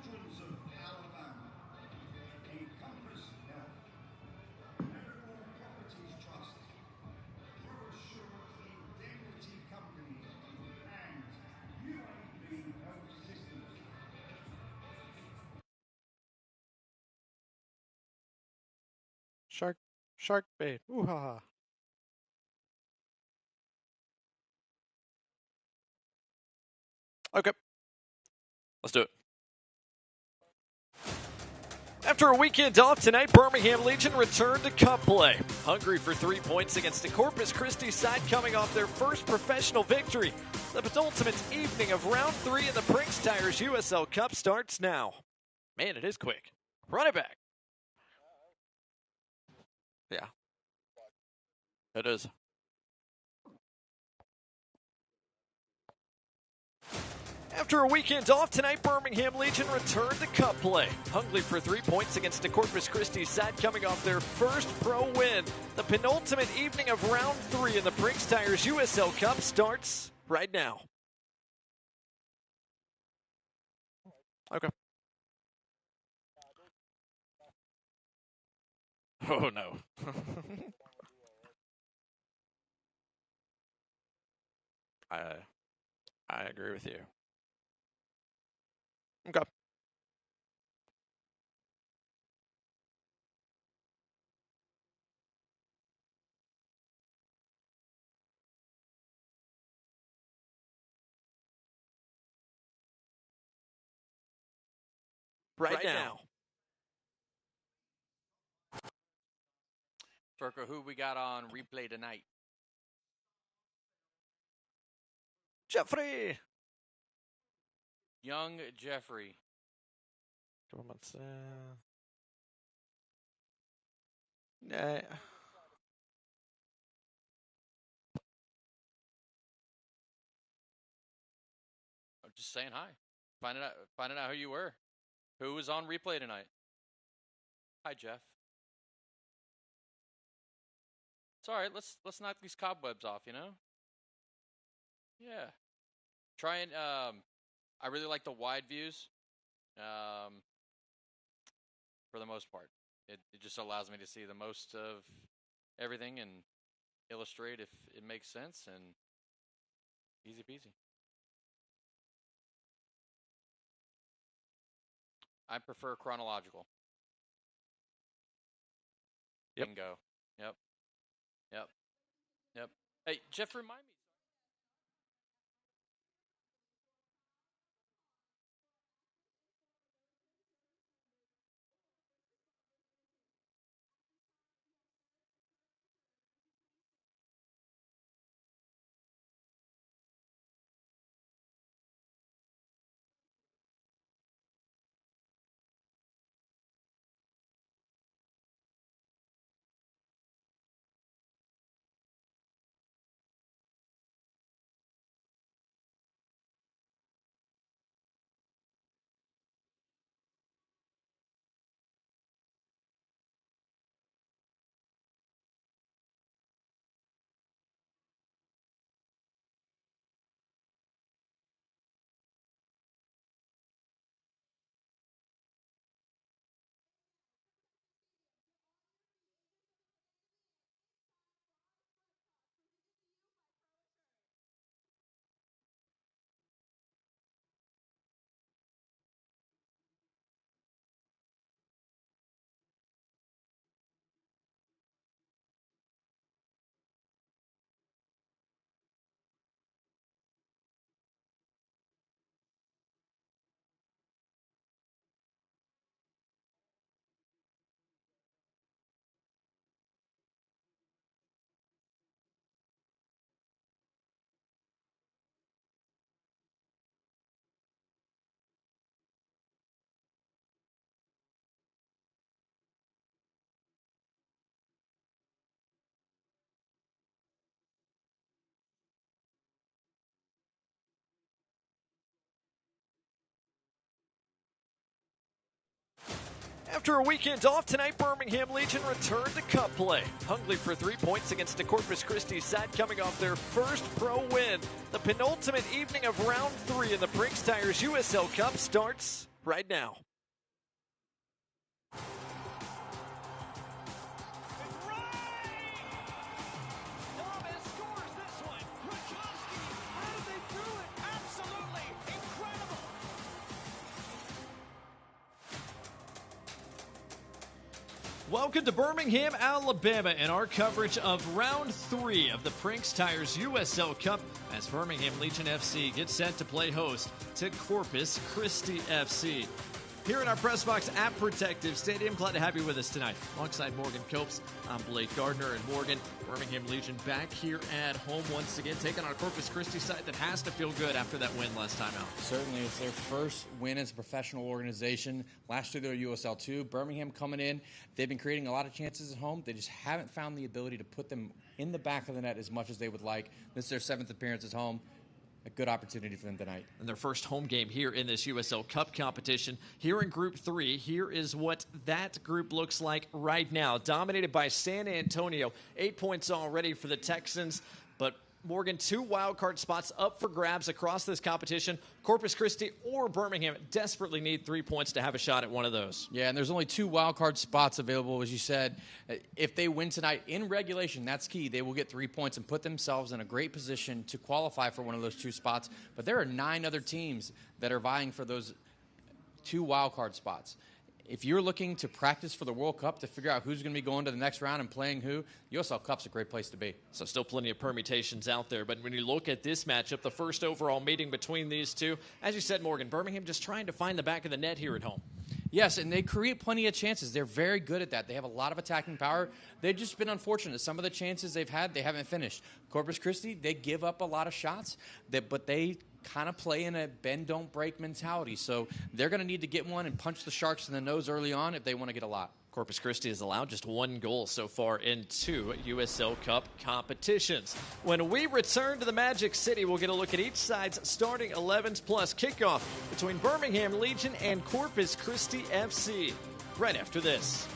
children's of Alabama, a Compass Health, Medical Properties Trust, ProAssurance Indemnity Company, and UAB Health Systems. Shark bait. Ooh ha ha. Okay. Let's do it. After a weekend off tonight, Birmingham Legion returned to cup play. Hungry for 3 points against the Corpus Christi side coming off their first professional victory. The penultimate evening of round 3 in the Prinx Tires USL Cup starts now. Man, it is quick. Run it back. Yeah. It is. After a weekend off tonight, Birmingham Legion returned to cup play. Hungry for 3 points against the Corpus Christi side coming off their first pro win. The penultimate evening of round 3 in the Prinx Tires USL Cup starts right now. Okay. Oh no. I agree with you. Okay. Right now. Furka, who we got on replay tonight? Jeffrey. Young Jeffrey. Couple months. Nah. I'm just saying hi. Finding out who you were. Who was on replay tonight? Hi, Jeff. It's all right. Let's knock these cobwebs off, you know? Yeah. Try and I really like the wide views. For the most part. It just allows me to see the most of everything and illustrate if it makes sense, and easy peasy. I prefer chronological. Yep. Bingo. Yep. Hey, Jeff, remind me. After a weekend off tonight, Birmingham Legion returned to cup play. Hungry for 3 points against the Corpus Christi side coming off their first pro win. The penultimate evening of round 3 in the Prinx Tires USL Cup starts right now. Welcome to Birmingham, Alabama, and our coverage of Round 3 of the Prinx Tires USL Cup as Birmingham Legion FC gets set to play host to Corpus Christi FC. Here in our press box at Protective Stadium, glad to have you with us tonight. Alongside Morgan Copes, I'm Blake Gardner, and Morgan, Birmingham Legion back here at home once again, taking on a Corpus Christi side that has to feel good after that win last time out. Certainly, it's their first win as a professional organization. Last year, they were USL 2. Birmingham coming in. They've been creating a lot of chances at home. They just haven't found the ability to put them in the back of the net as much as they would like. This is their 7th appearance at home. A good opportunity for them tonight. And their first home game here in this USL Cup competition. Here in Group 3, here is what that group looks like right now. Dominated by San Antonio. 8 points already for the Texans. But Morgan, 2 wildcard spots up for grabs across this competition. Corpus Christi or Birmingham desperately need 3 points to have a shot at one of those. Yeah, and there's only 2 wildcard spots available, as you said. If they win tonight in regulation, that's key. They will get 3 points and put themselves in a great position to qualify for one of those 2 spots. But there are 9 other teams that are vying for those 2 wildcard spots. If you're looking to practice for the World Cup to figure out who's going to be going to the next round and playing who, USL Cup's a great place to be. So still plenty of permutations out there. But when you look at this matchup, the first overall meeting between these two, as you said, Morgan, Birmingham just trying to find the back of the net here at home. Yes, and they create plenty of chances. They're very good at that. They have a lot of attacking power. They've just been unfortunate. Some of the chances they've had, they haven't finished. Corpus Christi, they give up a lot of shots, but they kind of play in a bend, don't break mentality. So they're going to need to get one and punch the Sharks in the nose early on if they want to get a lot. Corpus Christi has allowed just 1 goal so far in 2 USL Cup competitions. When we return to the Magic City, we'll get a look at each side's starting 11s plus kickoff between Birmingham Legion and Corpus Christi FC. Right after this.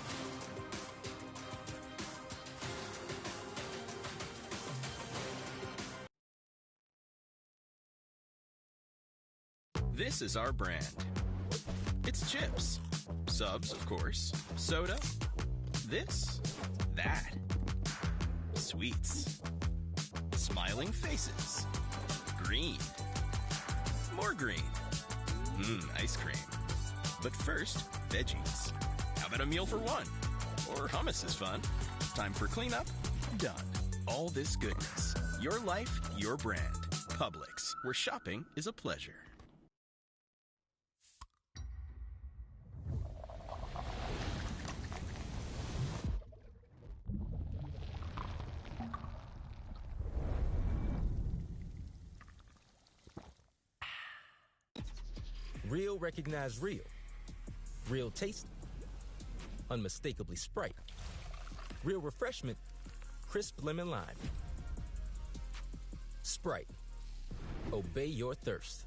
This is our brand. It's chips. Subs, of course. Soda. This. That. Sweets. Smiling faces. Green. More green. Ice cream. But first, veggies. How about a meal for one? Or hummus is fun. Time for cleanup? Done. All this goodness. Your life, your brand. Publix, where shopping is a pleasure. Real recognize real. Real taste, unmistakably Sprite. Real refreshment, crisp lemon lime. Sprite, obey your thirst.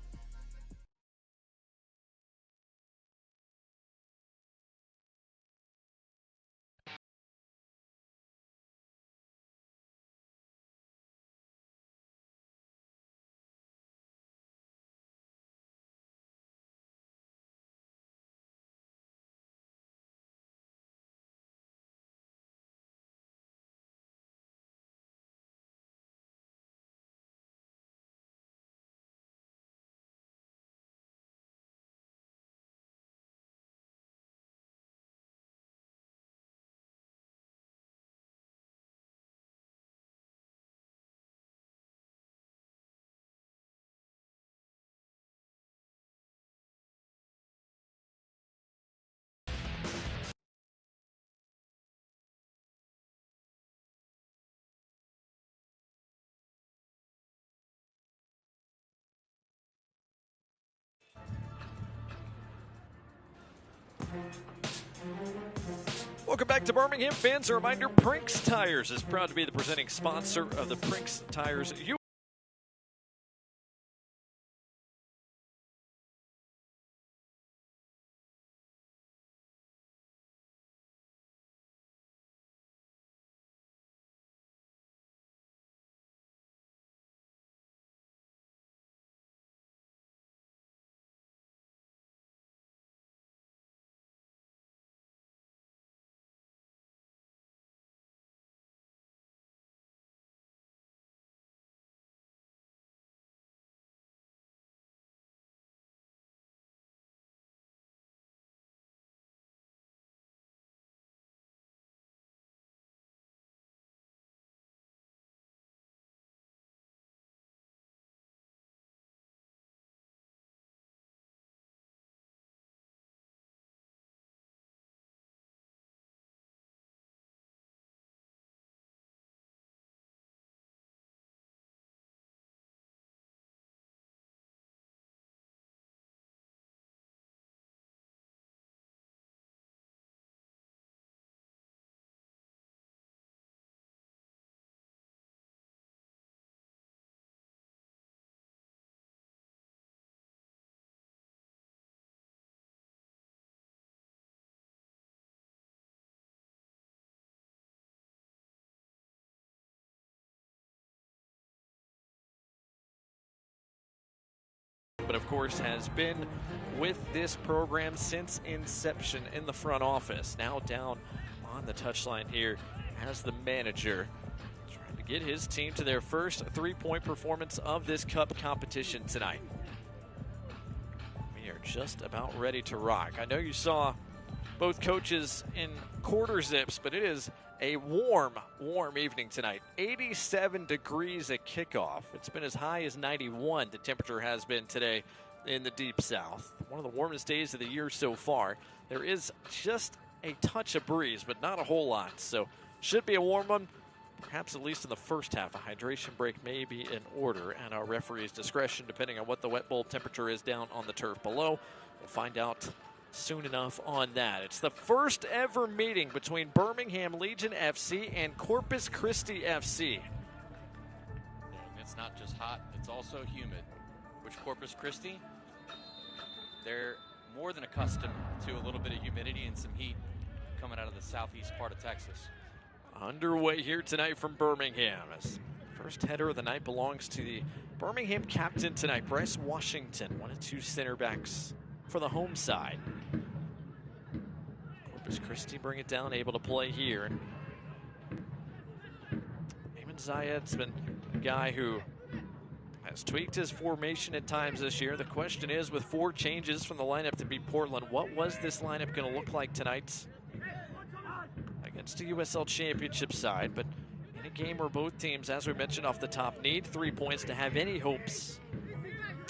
Welcome back to Birmingham fans. A reminder, Prinx Tires is proud to be the presenting sponsor of the Prinx Tires but of course has been with this program since inception in the front office. Now down on the touchline here as the manager, trying to get his team to their first three-point performance of this cup competition tonight. We are just about ready to rock. I know you saw both coaches in quarter zips, but it is a warm evening tonight. 87 degrees at kickoff. It's been as high as 91, the temperature has been today in the deep south. One of the warmest days of the year so far. There is just a touch of breeze, but not a whole lot. So should be a warm one. Perhaps at least in the first half, a hydration break may be in order at our referee's discretion, depending on what the wet bowl temperature is down on the turf below. We'll find out soon enough on that. It's the first ever meeting between Birmingham Legion FC and Corpus Christi FC. It's not just hot, it's also humid. Which Corpus Christi, they're more than accustomed to a little bit of humidity and some heat coming out of the southeast part of Texas. Underway here tonight from Birmingham. As first header of the night belongs to the Birmingham captain tonight, Bryce Washington, one of two center backs for the home side. Corpus Christi bring it down, able to play here. Eamon Zayed's been a guy who has tweaked his formation at times this year. The question is, with 4 changes from the lineup to beat Portland, what was this lineup going to look like tonight against the USL Championship side? But in a game where both teams, as we mentioned off the top, need 3 points to have any hopes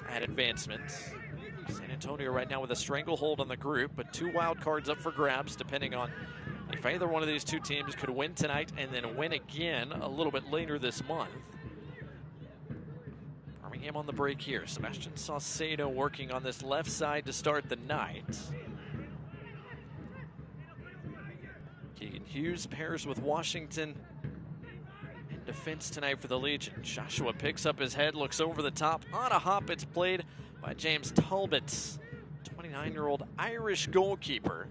at advancement. San Antonio right now with a stranglehold on the group, but 2 wild cards up for grabs depending on if either one of these 2 teams could win tonight and then win again a little bit later this month. Birmingham on the break here. Sebastian Saucedo working on this left side to start the night. Keegan Hughes pairs with Washington in defense tonight for the Legion. Joshua picks up his head, looks over the top. On a hop, it's played by James Talbot, 29-year-old Irish goalkeeper.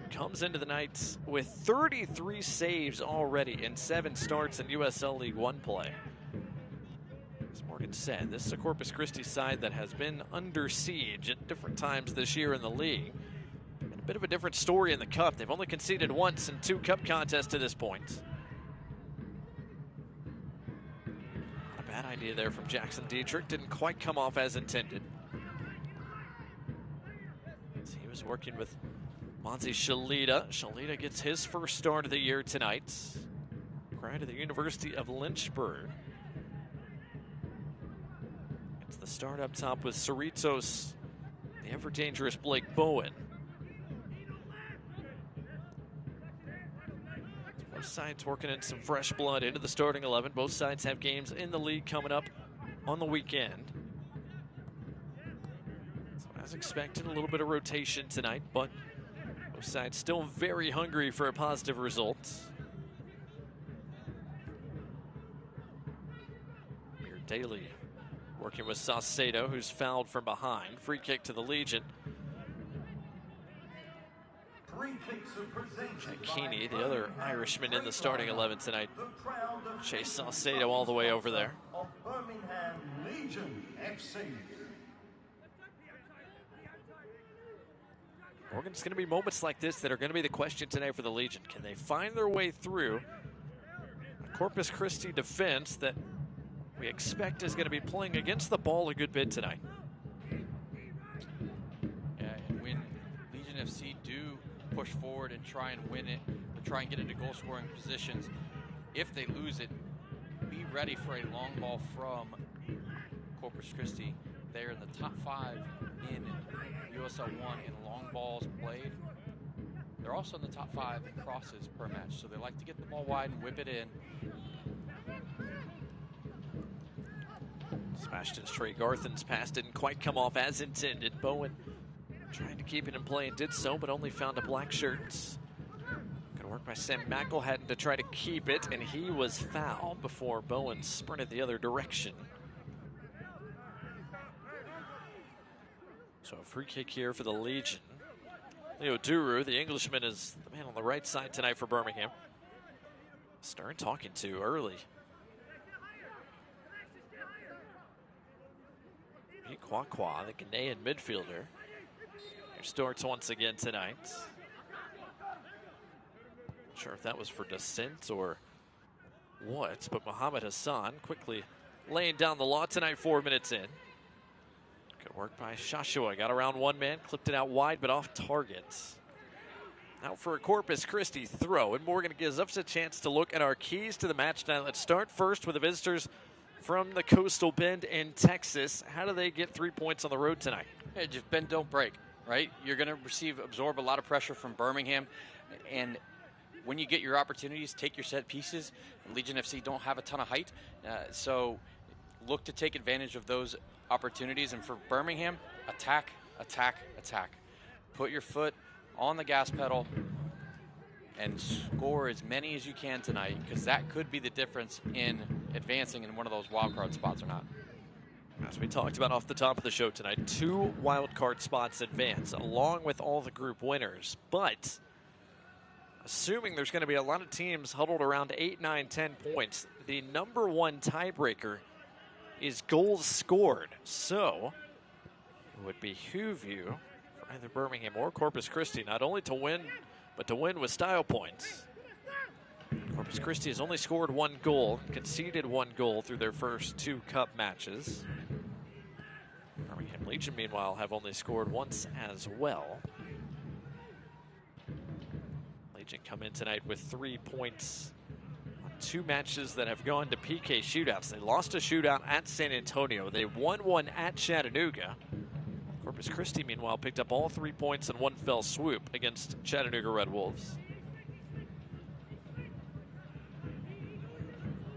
Comes into the night with 33 saves already in 7 starts in USL League One play. As Morgan said, this is a Corpus Christi side that has been under siege at different times this year in the league. And a bit of a different story in the cup. They've only conceded once in 2 cup contests to this point. Bad idea there from Jackson Dietrich. Didn't quite come off as intended. He was working with Monzi Shalita. Shalita gets his first start of the year tonight. Prior to the University of Lynchburg. It's the start up top with Cerritos, the ever-dangerous Blake Bowen. Both sides working in some fresh blood into the starting 11. Both sides have games in the league coming up on the weekend. So as expected, a little bit of rotation tonight, but both sides still very hungry for a positive result. Amir Daly working with Saucedo, who's fouled from behind. Free kick to the Legion. Jack Keeney, the other Irishman in the starting 11 tonight. Chase Saucedo all the way over there. Birmingham Legion FC. Morgan, it's going to be moments like this that are going to be the question tonight for the Legion. Can they find their way through a Corpus Christi defense that we expect is going to be playing against the ball a good bit tonight? Yeah, and when Legion FC do push forward and try and win it, or try and get into goal-scoring positions, if they lose it, be ready for a long ball from Corpus Christi. They're in the top 5 in USL 1 in long balls played. They're also in the top 5 in crosses per match, so they like to get the ball wide and whip it in. Sebastian Tregarthen's pass didn't quite come off as intended. Bowen trying to keep it in play and did so, but only found a black shirt. Good work by Sam McElhatton to try to keep it, and he was fouled before Bowen sprinted the other direction. So a free kick here for the Legion. Leo Duru, the Englishman, is the man on the right side tonight for Birmingham. Stern talking to early. Kwakwa, the Ghanaian midfielder, who starts once again tonight. Not sure if that was for descent or what, but Mohamed Hassan quickly laying down the law tonight, 4 minutes in. Good work by Shashua. Got around one man, clipped it out wide, but off target. Now for a Corpus Christi throw, and Morgan gives us a chance to look at our keys to the match tonight. Let's start first with the visitors from the Coastal Bend in Texas. How do they get 3 points on the road tonight? Hey, just bend, don't break, right? You're going to absorb a lot of pressure from Birmingham, and when you get your opportunities, take your set pieces. Legion FC don't have a ton of height, so look to take advantage of those opportunities. And for Birmingham, attack, attack, attack. Put your foot on the gas pedal and score as many as you can tonight, because that could be the difference in advancing in one of those wild card spots or not. As we talked about off the top of the show tonight, 2 wild card spots advance along with all the group winners. But assuming there's going to be a lot of teams huddled around 8, 9, 10 points, the number one tiebreaker is goals scored. So it would behoove you, for either Birmingham or Corpus Christi, not only to win, but to win with style points. Corpus Christi has only scored 1 goal, conceded 1 goal through their first 2 cup matches. Birmingham Legion, meanwhile, have only scored once as well. Legion come in tonight with 3 points on 2 matches that have gone to PK shootouts. They lost a shootout at San Antonio. They won one at Chattanooga. Corpus Christi, meanwhile, picked up all 3 points in one fell swoop against Chattanooga Red Wolves.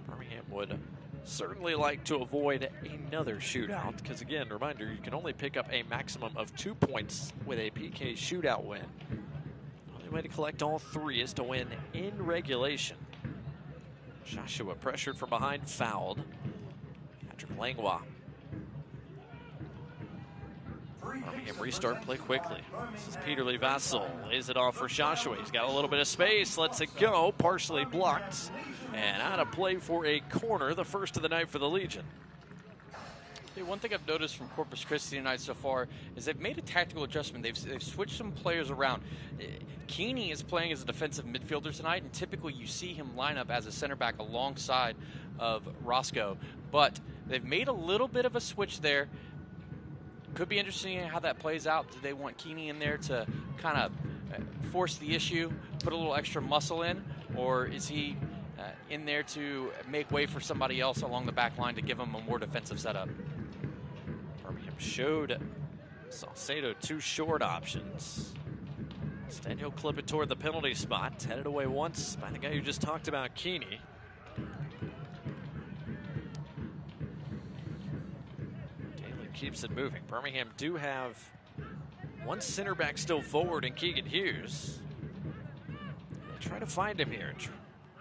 Birmingham would certainly like to avoid another shootout, because again, reminder, you can only pick up a maximum of 2 points with a PK shootout win. The only way to collect all 3 is to win in regulation. Joshua pressured from behind, fouled. Patrick Langlois. Birmingham restart play quickly. This is Peter Lee Vassell. Lays it off for Joshua. He's got a little bit of space. Lets it go. Partially blocked. And out of play for a corner. The first of the night for the Legion. Hey, one thing I've noticed from Corpus Christi tonight so far is they've made a tactical adjustment. They've switched some players around. Keeney is playing as a defensive midfielder tonight, and typically you see him line up as a center back alongside of Roscoe. But they've made a little bit of a switch there. Could be interesting how that plays out. Do they want Keeney in there to kind of force the issue, put a little extra muscle in, or is he in there to make way for somebody else along the back line to give him a more defensive setup? Birmingham showed Salcedo 2 short options. Instead, he'll clip it toward the penalty spot. Headed away once by the guy who just talked about, Keeney. Keeps it moving. Birmingham do have 1 center back still forward in Keegan Hughes. They try to find him here.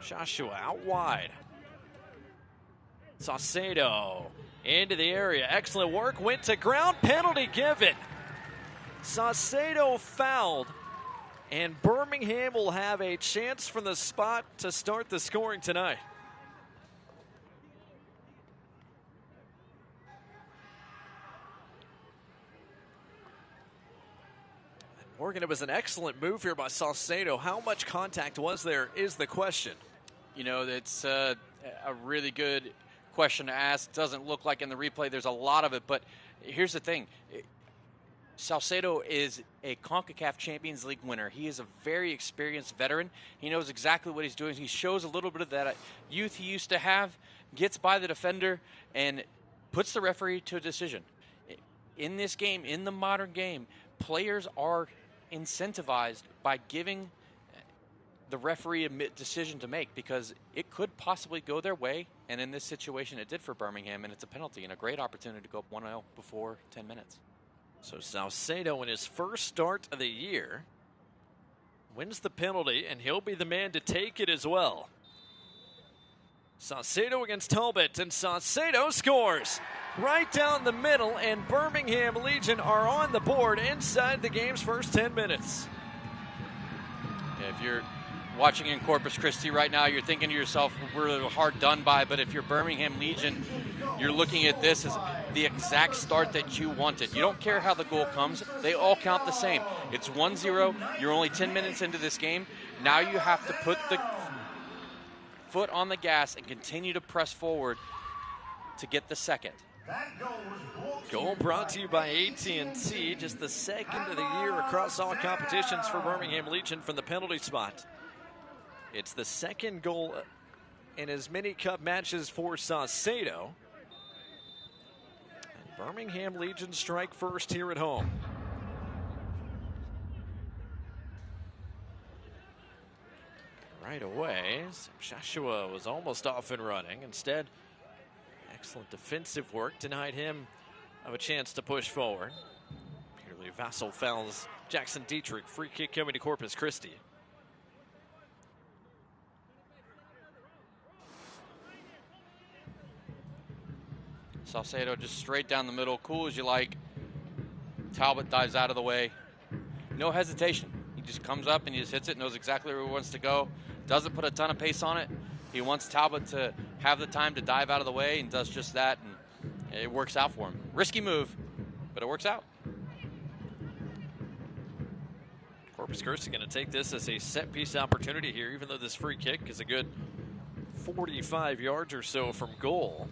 Joshua out wide. Saucedo into the area. Excellent work. Went to ground. Penalty given. Saucedo fouled. And Birmingham will have a chance from the spot to start the scoring tonight. Morgan, it was an excellent move here by Saucedo. How much contact was there is the question. You know, it's a really good question to ask. Doesn't look like in the replay there's a lot of it, but here's the thing. Saucedo is a CONCACAF Champions League winner. He is a very experienced veteran. He knows exactly what he's doing. He shows a little bit of that youth he used to have, gets by the defender, and puts the referee to a decision. In this game, in the modern game, players are incentivized by giving the referee a decision to make, because it could possibly go their way, and in this situation it did for Birmingham, and it's a penalty and a great opportunity to go up 1-0 before 10 minutes. So Saucedo, in his first start of the year, wins the penalty, and he'll be the man to take it as well. Saucedo against Talbot, and Saucedo scores right down the middle, and Birmingham Legion are on the board inside the game's first 10 minutes. Yeah, if you're watching in Corpus Christi right now, you're thinking to yourself, we're hard done by, but if you're Birmingham Legion, you're looking at this as the exact start that you wanted. You don't care how the goal comes. They all count the same. It's 1-0. You're only 10 minutes into this game. Now you have to put the foot on the gas and continue to press forward to get the second. Goal brought to you by AT&T, just the second of the year across all competitions for Birmingham Legion from the penalty spot. It's the second goal in as many cup matches for Saucedo. And Birmingham Legion strike first here at home. Right away, Joshua was almost off and running. Instead, excellent defensive work denied him of a chance to push forward. Purely Vassal fouls Jackson Dietrich. Free kick coming to Corpus Christi. Saucedo just straight down the middle, cool as you like. Talbot dives out of the way. No hesitation. He just comes up and he just hits it, knows exactly where he wants to go. Doesn't put a ton of pace on it. He wants Talbot to have the time to dive out of the way and does just that, and it works out for him. Risky move, but it works out. Corpus Christi going to take this as a set-piece opportunity here, even though this free kick is a good 45 yards or so from goal.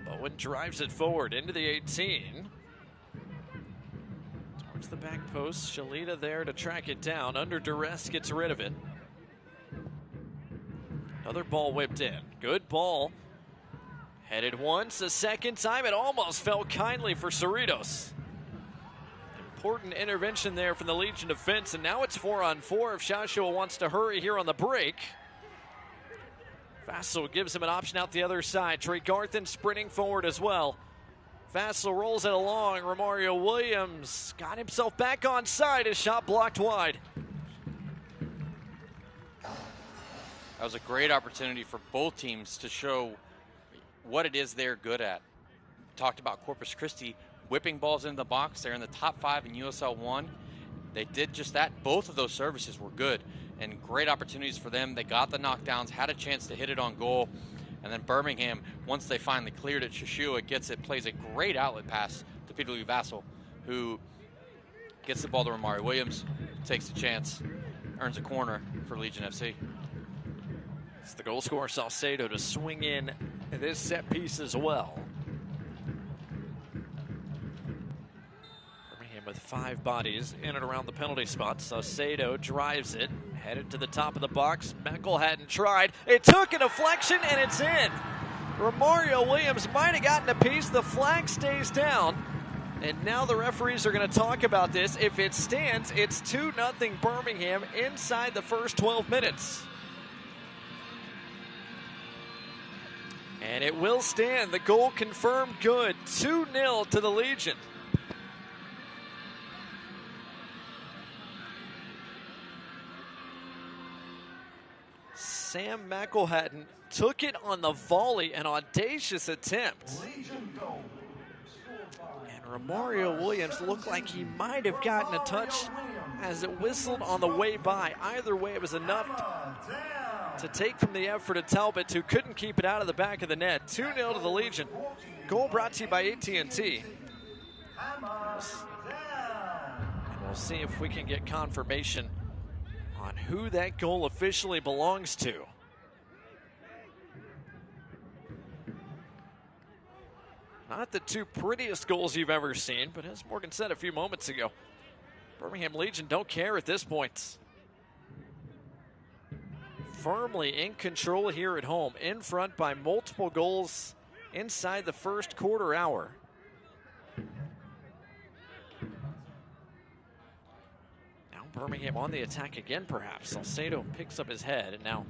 Bowen drives it forward into the 18. Towards the back post. Shalita there to track it down. Under duress, gets rid of it. Another ball whipped in. Good ball. Headed once, a second time. It almost fell kindly for Cerritos. Important intervention there from the Legion defense, and now it's 4-on-4 if Joshua wants to hurry here on the break. Vassal gives him an option out the other side. Trey Garthen sprinting forward as well. Vassal rolls it along. Romario Williams got himself back on side. His shot blocked wide. That was a great opportunity for both teams to show what it is they're good at. Talked about Corpus Christi whipping balls into the box. They're in the top 5 in USL 1. They did just that. Both of those services were good and great opportunities for them. They got the knockdowns, had a chance to hit it on goal. And then Birmingham, once they finally cleared it, Joshua gets it, plays a great outlet pass to Peter Lee Vassal, who gets the ball to Romario Williams, takes the chance, earns a corner for Legion FC. It's the goal scorer, Saucedo, to swing in this set piece as well. Birmingham with 5 bodies in and around the penalty spot. Saucedo drives it, headed to the top of the box. Meckel hadn't tried. It took a deflection, and it's in. Romario Williams might have gotten a piece. The flag stays down. And now the referees are going to talk about this. If it stands, it's 2-0 Birmingham inside the first 12 minutes. And it will stand. The goal confirmed good. 2-0 to the Legion. Sam McElhatton took it on the volley, an audacious attempt. And Romario Williams looked like he might have gotten a touch as it whistled on the way by. Either way, it was enough to take from the effort of Talbot, who couldn't keep it out of the back of the net. 2-0 to the Legion. Goal brought to you by AT&T. And we'll see if we can get confirmation on who that goal officially belongs to. Not the 2 prettiest goals you've ever seen, but as Morgan said a few moments ago, Birmingham Legion don't care at this point. Firmly in control here at home, in front by multiple goals inside the first quarter hour. Now Birmingham on the attack again, perhaps. Saucedo picks up his head and now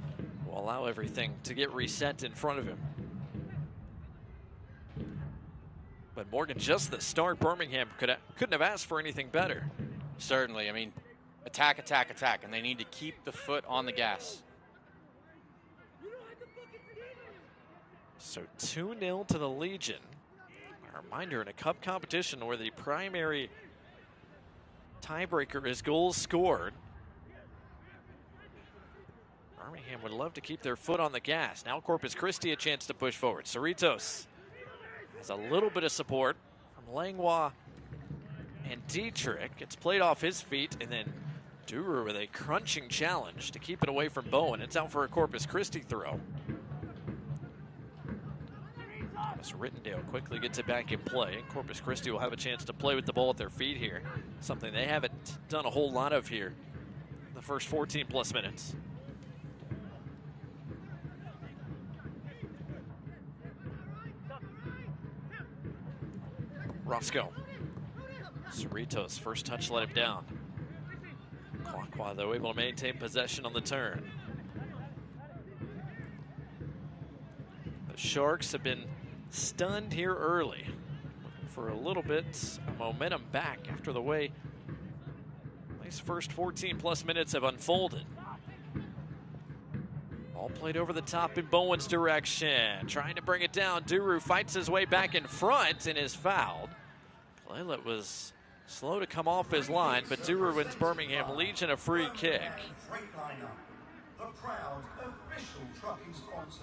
will allow everything to get reset in front of him. But Morgan, just the start, Birmingham couldn't have asked for anything better. Certainly. I mean, attack, attack, attack, and they need to keep the foot on the gas. So 2-0 to the Legion. A reminder, in a cup competition where the primary tiebreaker is goals scored, Birmingham would love to keep their foot on the gas. Now Corpus Christi a chance to push forward. Cerritos has a little bit of support from Langlois and Dietrich. It's played off his feet, and then Duru with a crunching challenge to keep it away from Bowen. It's out for a Corpus Christi throw. Thomas Rittendale quickly gets it back in play, and Corpus Christi will have a chance to play with the ball at their feet here. Something they haven't done a whole lot of here in the first 14-plus minutes. Roscoe. Cerritos, first touch let him down. Kwakwa, though, able to maintain possession on the turn. The Sharks have been stunned here early. Looking for a little bit of momentum back after the way these first 14-plus minutes have unfolded. Ball played over the top in Bowen's direction. Trying to bring it down. Duru fights his way back in front and is fouled. Playlet was slow to come off his line, but Duru wins Birmingham Legion a free kick.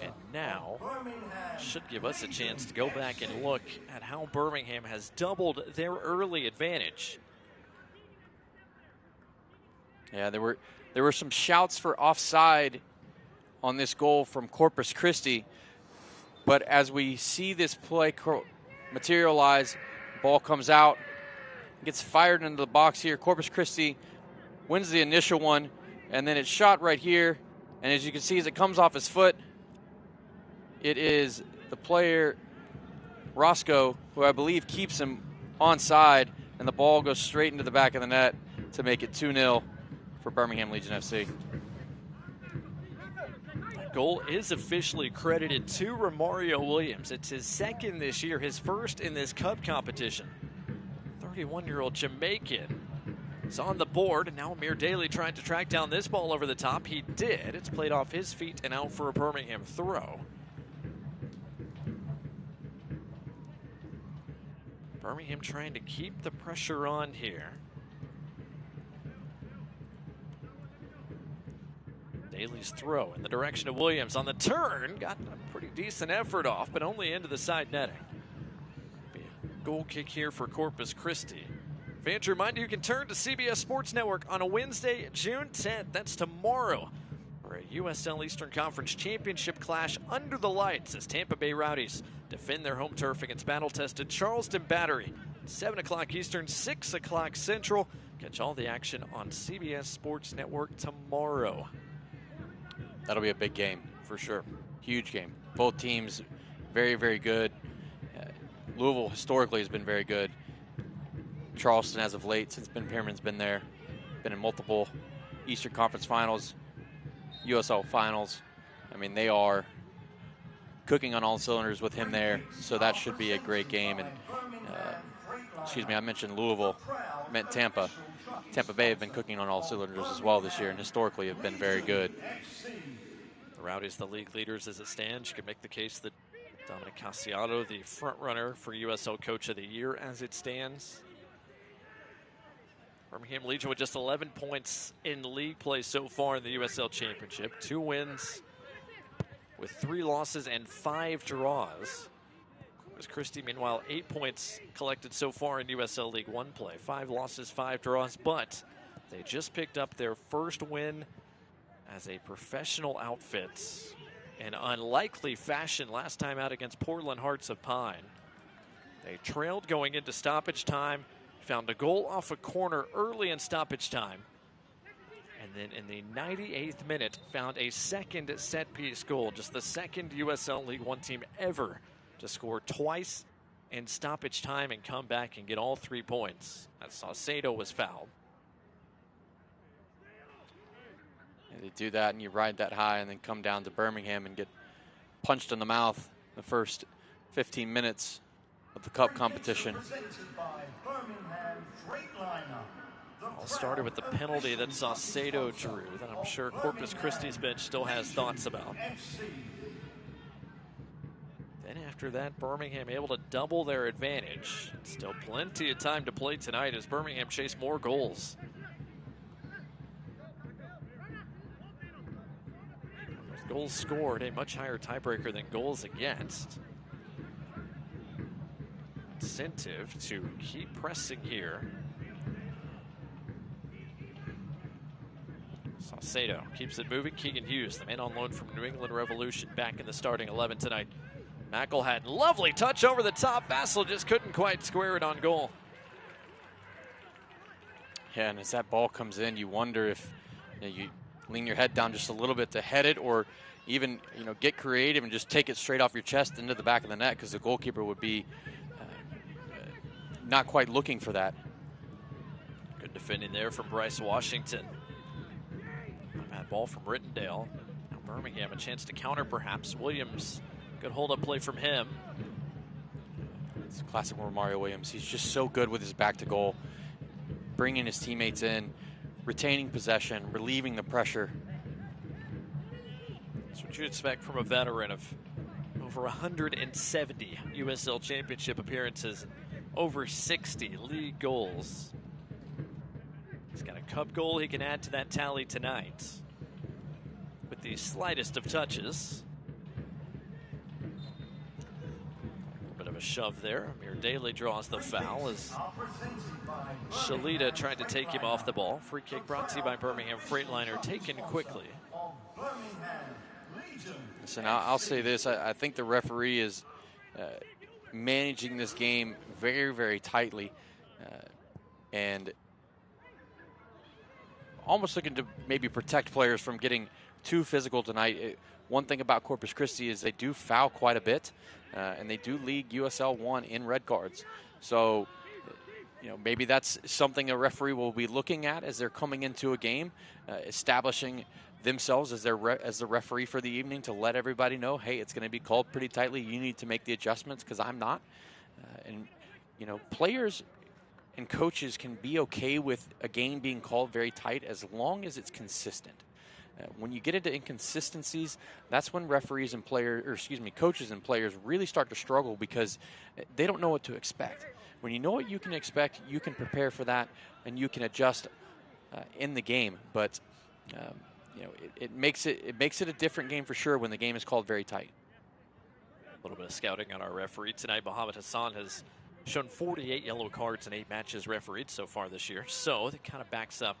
And now should give us a chance to go back and look at how Birmingham has doubled their early advantage. Yeah, there were some shouts for offside on this goal from Corpus Christi, but as we see this play materialize, ball comes out, gets fired into the box here. Corpus Christi wins the initial one, and then it's shot right here, and as you can see, as it comes off his foot, it is the player Roscoe, who I believe keeps him onside, and the ball goes straight into the back of the net to make it 2-0 for Birmingham Legion FC. Goal is officially credited to Romario Williams. It's his second this year, his first in this cup competition. 31-year-old Jamaican is on the board, and now Amir Daly trying to track down this ball over the top. He did. It's played off his feet and out for a Birmingham throw. Birmingham trying to keep the pressure on here. Daly's throw in the direction of Williams on the turn. Got a pretty decent effort off, but only into the side netting. Be a goal kick here for Corpus Christi. Fans, remind you can turn to CBS Sports Network on a Wednesday, June 10th. That's tomorrow for a USL Eastern Conference Championship clash under the lights as Tampa Bay Rowdies defend their home turf against battle-tested Charleston Battery. 7 o'clock Eastern, 6 o'clock Central. Catch all the action on CBS Sports Network tomorrow. That'll be a big game for sure. Huge game. Both teams very, very good. Louisville historically has been very good. Charleston as of late, since Ben Pearman's been there, been in multiple Eastern Conference finals, USL finals. I mean, they are cooking on all cylinders with him there, so that should be a great game. And excuse me, I mentioned Louisville, I meant Tampa. Tampa Bay have been cooking on all cylinders as well this year, and historically have been very good. The Rowdies, the league leaders as it stands. You can make the case that Dominic Casiato, the front runner for USL Coach of the Year as it stands. Birmingham Legion with just 11 points in league play so far in the USL Championship. 2 wins with 3 losses and 5 draws. Corpus Christi, meanwhile, 8 points collected so far in USL League One play. 5 losses, 5 draws, but they just picked up their first win as a professional outfit in unlikely fashion last time out against Portland Hearts of Pine. They trailed going into stoppage time, found a goal off a corner early in stoppage time, and then in the 98th minute found a second set-piece goal, just the second USL League One team ever to score twice in stoppage time and come back and get all 3 points, as Saucedo was fouled. They do that, and you ride that high and then come down to Birmingham and get punched in the mouth the first 15 minutes of the cup competition. All started with the penalty that Saucedo drew that I'm sure Corpus Christi's bench still has thoughts about. Then after that, Birmingham able to double their advantage. Still plenty of time to play tonight as Birmingham chase more goals. Goals scored, a much higher tiebreaker than goals against. Incentive to keep pressing here. Salcedo keeps it moving. Keegan Hughes, the man on loan from New England Revolution, back in the starting 11 tonight. McElhatton, lovely touch over the top. Vassell just couldn't quite square it on goal. Yeah, and as that ball comes in, you wonder if you lean your head down just a little bit to head it, or even get creative and just take it straight off your chest into the back of the net, because the goalkeeper would be not quite looking for that. Good defending there from Bryce Washington. Bad ball from Rittendale. Now Birmingham a chance to counter perhaps. Williams, good hold-up play from him. It's classic Mario Williams. He's just so good with his back to goal, bringing his teammates in, retaining possession, relieving the pressure. That's what you'd expect from a veteran of over 170 USL Championship appearances, over 60 league goals. He's got a cup goal he can add to that tally tonight with the slightest of touches. A little bit of a shove there. Amir Daly draws the foul as Shalita tried to take him off the ball. Free kick brought to you by Birmingham Freightliner, taken quickly. Listen, I'll say this. I think the referee is managing this game very, very tightly and almost looking to maybe protect players from getting too physical tonight. One thing about Corpus Christi is they do foul quite a bit, and they do lead USL 1 in red cards. So, maybe that's something a referee will be looking at as they're coming into a game, establishing themselves as the referee for the evening to let everybody know, hey, it's going to be called pretty tightly. You need to make the adjustments because I'm not. Players and coaches can be okay with a game being called very tight as long as it's consistent. When you get into inconsistencies, that's when coaches and players really start to struggle because they don't know what to expect. When you know what you can expect, you can prepare for that and you can adjust in the game. But it makes it a different game for sure when the game is called very tight. A little bit of scouting on our referee tonight. Mohamed Hassan has shown 48 yellow cards in 8 matches refereed so far this year. So that kind of backs up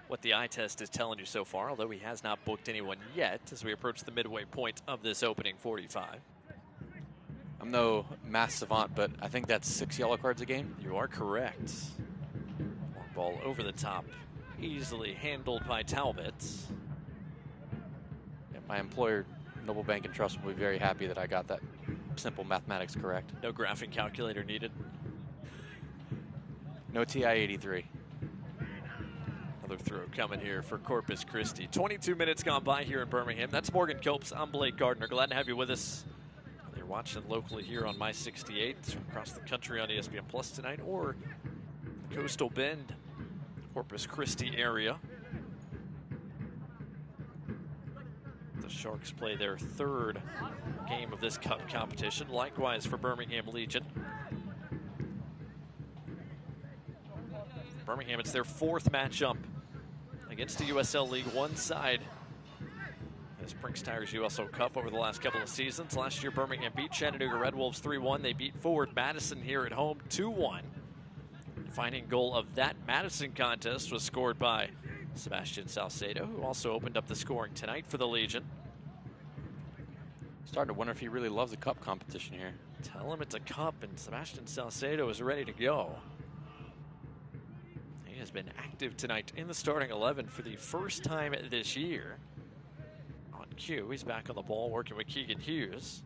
what the eye test is telling you so far, although he has not booked anyone yet as we approach the midway point of this opening 45. I'm no math savant, but I think that's 6 yellow cards a game. You are correct. Long ball over the top, easily handled by Talbot. Yeah, my employer, Noble Bank and Trust, will be very happy that I got that simple mathematics correct. No graphing calculator needed. No TI-83. Another throw coming here for Corpus Christi. 22 minutes gone by here in Birmingham. That's Morgan Copes. I'm Blake Gardner. Glad to have you with us. Whether you're watching locally here on My 68, across the country on ESPN Plus tonight, or the Coastal Bend, Corpus Christi area. The Sharks play their 3rd game of this cup competition. Likewise for Birmingham Legion. Birmingham, it's their 4th matchup against the USL League One side. This Prinx Tigers USL Cup over the last couple of seasons. Last year, Birmingham beat Chattanooga Red Wolves 3-1. They beat Forward Madison here at home 2-1. Defining goal of that Madison contest was scored by Sebastian Salcedo, who also opened up the scoring tonight for the Legion. Starting to wonder if he really loves the cup competition here. Tell him it's a cup, and Sebastian Salcedo is ready to go. He has been active tonight in the starting 11 for the first time this year. On cue, he's back on the ball working with Keegan Hughes.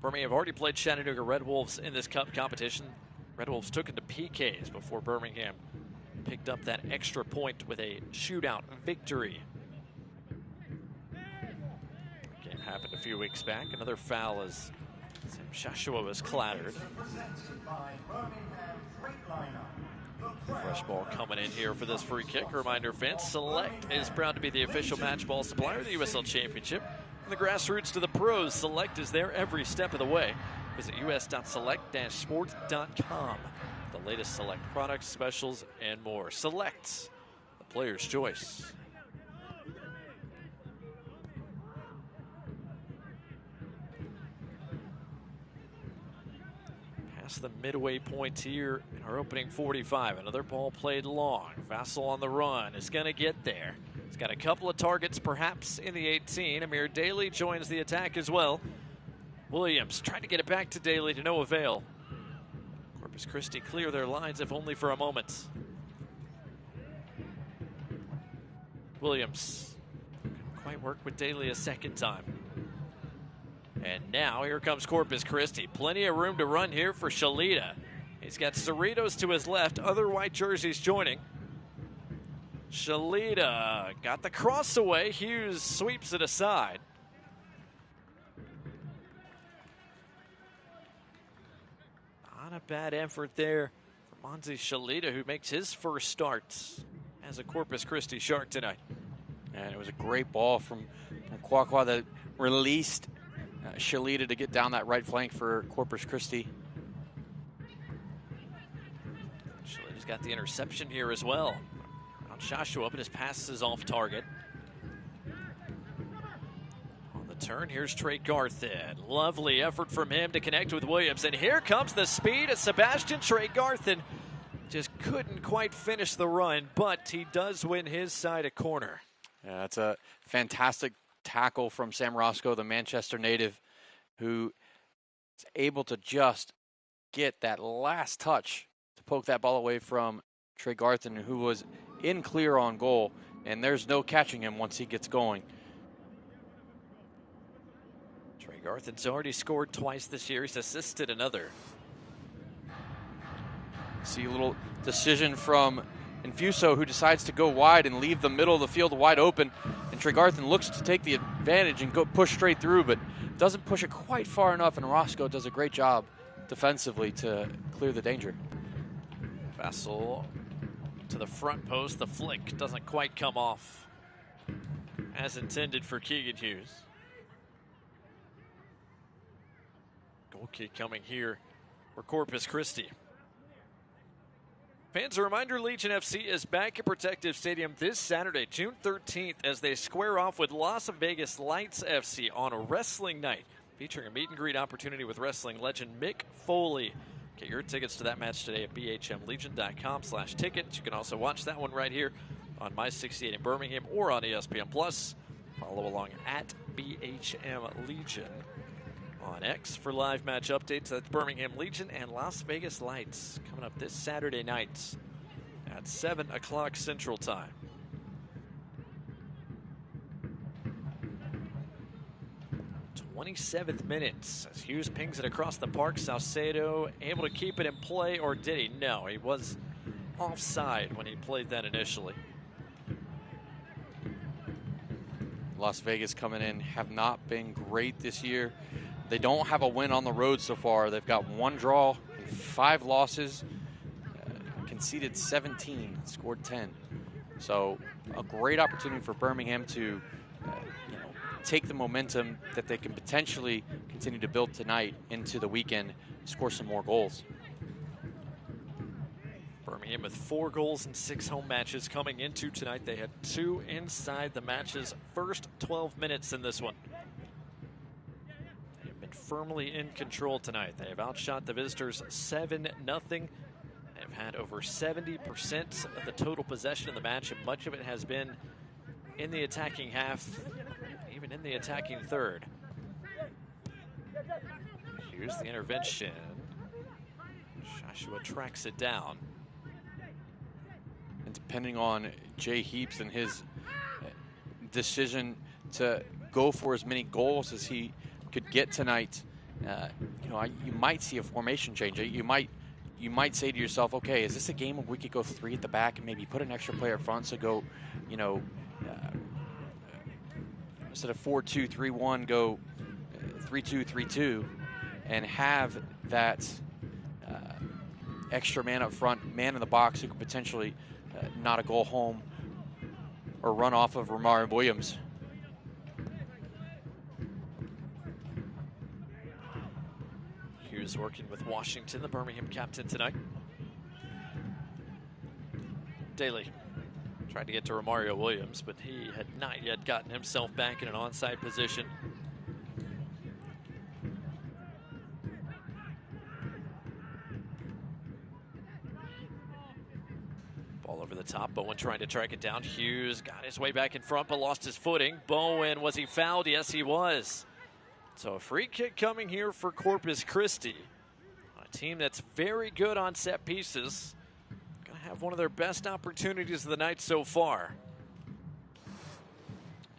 Birmingham have already played Chattanooga Red Wolves in this cup competition. Red Wolves took it to PKs before Birmingham picked up that extra point with a shootout victory. Game happened a few weeks back. Another foul as Sam Shashua was clattered. Fresh ball coming in here for this free kick. Reminder, fans, Select is proud to be the official match ball supplier of the USL Championship. From the grassroots to the pros, Select is there every step of the way. Visit us.select-sport.com. The latest Select products, specials, and more. Select, the player's choice. past the midway point here in our opening 45. Another ball played long. Vassal on the run is going to get there. He's got a couple of targets perhaps in the 18. Amir Daly joins the attack as well. Williams trying to get it back to Daly to no avail. Corpus Christi clear their lines if only for a moment. Williams couldn't quite work with Daly a second time. And now here comes Corpus Christi. Plenty of room to run here for Shalita. He's got Cerritos to his left, other white jerseys joining. Shalita got the cross away. Hughes sweeps it aside. Not a bad effort there for Monzi Shalita, who makes his first start as a Corpus Christi Shark tonight. And it was a great ball from Kwakwa that released Shalita to get down that right flank for Corpus Christi. Shalita's got the interception here as well. On Joshua, but his pass is off target. On the turn, here's Trey Garthen. Lovely effort from him to connect with Williams. And here comes the speed of Sebastian Trey Garthen. Just couldn't quite finish the run, but he does win his side a corner. Yeah, that's a fantastic tackle from Sam Roscoe, the Manchester native, who is able to just get that last touch to poke that ball away from Trey Garthen, who was in clear on goal, and there's no catching him once he gets going. Trey Garthen's already scored twice this year. He's assisted another. See a little decision from Infuso, who decides to go wide and leave the middle of the field wide open. And Trey Garthen looks to take the advantage and go push straight through, but doesn't push it quite far enough. And Roscoe does a great job defensively to clear the danger. Vassal to the front post. The flick doesn't quite come off as intended for Keegan Hughes. Goal kick coming here for Corpus Christi. Fans, a reminder, Legion FC is back at Protective Stadium this Saturday, June 13th, as they square off with Las Vegas Lights FC on a wrestling night, featuring a meet and greet opportunity with wrestling legend Mick Foley. Get your tickets to that match today at bhmlegion.com/tickets. You can also watch that one right here on My 68 in Birmingham or on ESPN+. Follow along at BHM Legion on X for live match updates. That's Birmingham Legion and Las Vegas Lights coming up this Saturday night at 7 o'clock Central Time. '27th minute as Hughes pings it across the park. Saucedo able to keep it in play, or did he? No, he was offside when he played that initially. Las Vegas coming in have not been great this year. They don't have a win on the road so far. They've got one draw and 5 losses, conceded 17, scored 10. So a great opportunity for Birmingham to take the momentum that they can potentially continue to build tonight into the weekend, score some more goals. Birmingham with 4 goals in 6 home matches coming into tonight. They had 2 inside the match's first 12 minutes in this one. Firmly in control tonight. They have outshot the visitors 7-0. They've had over 70% of the total possession in the match, and much of it has been in the attacking half, even in the attacking third. Here's the intervention. Joshua tracks it down. And depending on Jay Heaps and his decision to go for as many goals as he could get tonight, you might see a formation change. You might say to yourself, okay, is this a game where we could go 3 at the back and maybe put an extra player up front, so go, instead of 4-2-3-1, go 3-2-3-2, and have that extra man up front, man in the box who could potentially not a goal home or run off of Romario Williams. Hughes working with Washington, the Birmingham captain tonight. Daly tried to get to Romario Williams, but he had not yet gotten himself back in an onside position. Ball over the top. Bowen trying to track it down. Hughes got his way back in front but lost his footing. Bowen, was he fouled? Yes, he was. So a free kick coming here for Corpus Christi. A team that's very good on set pieces. Going to have one of their best opportunities of the night so far.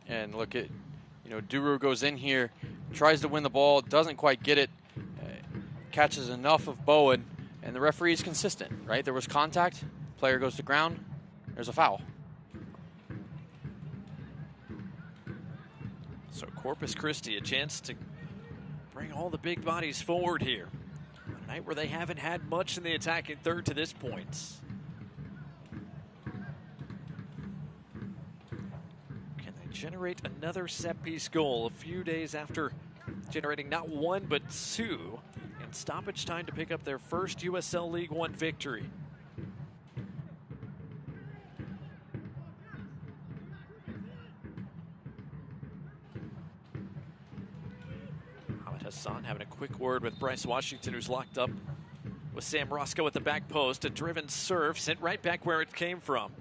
And look at, Duru goes in here, tries to win the ball, doesn't quite get it, catches enough of Bowen, and the referee is consistent, right? There was contact, player goes to ground, there's a foul. So Corpus Christi, a chance to bring all the big bodies forward here. On a night where they haven't had much in the attacking third to this point. Can they generate another set-piece goal a few days after generating not one but two in stoppage time to pick up their first USL League One victory? Hassan having a quick word with Bryce Washington, who's locked up with Sam Roscoe at the back post. A driven serve sent right back where it came from.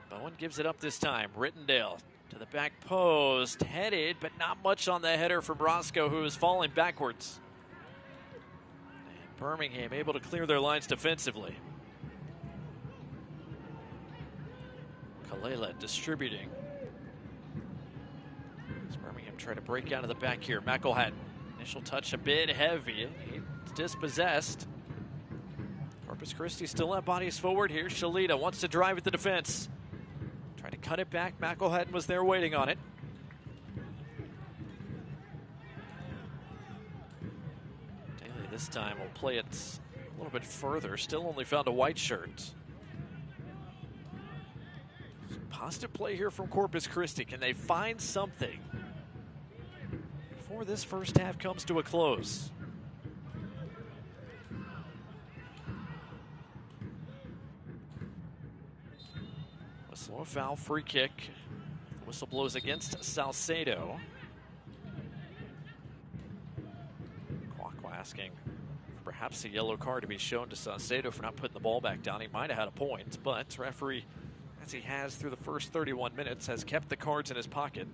Bowen gives it up this time. Rittendale to the back post, headed, but not much on the header from Roscoe, who is falling backwards. And Birmingham able to clear their lines defensively. Kalela distributing. Try to break out of the back here. McElhatton, initial touch a bit heavy. He's dispossessed. Corpus Christi still have bodies forward here. Shalita wants to drive at the defense. Try to cut it back. McElhatton was there waiting on it. Daly this time will play it a little bit further. Still only found a white shirt. Some positive play here from Corpus Christi. Can they find something before this first half comes to a close? A slow foul, free kick. The whistle blows against Salcedo. Kwakwa asking for perhaps a yellow card to be shown to Salcedo for not putting the ball back down. He might have had a point, but referee, as he has through the first 31 minutes, has kept the cards in his pocket.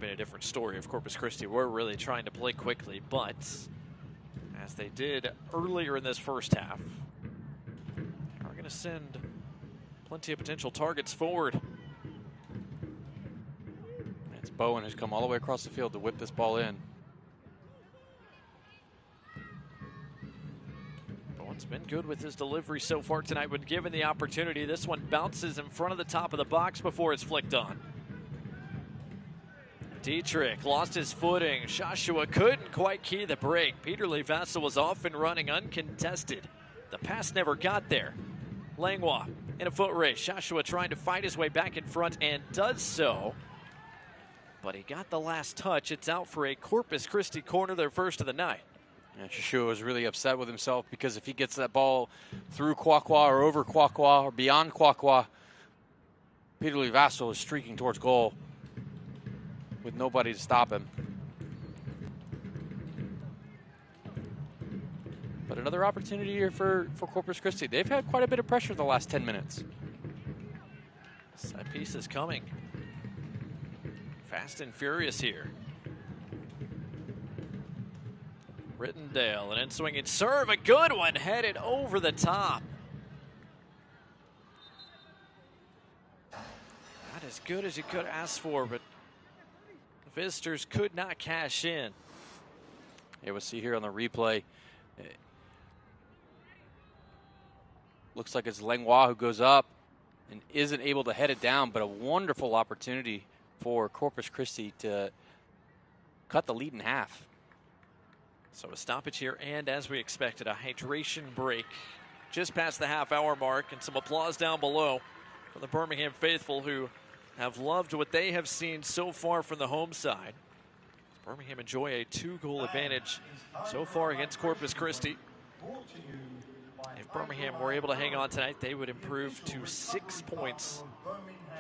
Been a different story if Corpus Christi were really trying to play quickly, but as they did earlier in this first half, are going to send plenty of potential targets forward. It's Bowen who's come all the way across the field to whip this ball in. Bowen's been good with his delivery so far tonight when given the opportunity. This one bounces in front of the top of the box before it's flicked on. Dietrich lost his footing. Joshua couldn't quite key the break. Peter Lee Vassell was off and running uncontested. The pass never got there. Langlois in a foot race. Joshua trying to fight his way back in front and does so. But he got the last touch. It's out for a Corpus Christi corner, their first of the night. And Joshua was really upset with himself because if he gets that ball through Kwakwa or over Kwakwa or beyond Kwakwa, Peter Lee Vassell is streaking towards goal with nobody to stop him. But another opportunity here for Corpus Christi. They've had quite a bit of pressure the last 10 minutes. Set piece is coming. Fast and furious here. Rittendale, an in-swinging serve, a good one, headed over the top. Not as good as you could ask for, but the visitors could not cash in. Yeah, we'll see here on the replay. Looks like it's Langlois who goes up and isn't able to head it down, but a wonderful opportunity for Corpus Christi to cut the lead in half. So a stoppage here, and as we expected, a hydration break just past the half-hour mark, and some applause down below for the Birmingham faithful who have loved what they have seen so far from the home side. Birmingham enjoy a 2-goal advantage so far against Corpus Christi. If Birmingham were able to hang on tonight, they would improve to 6 points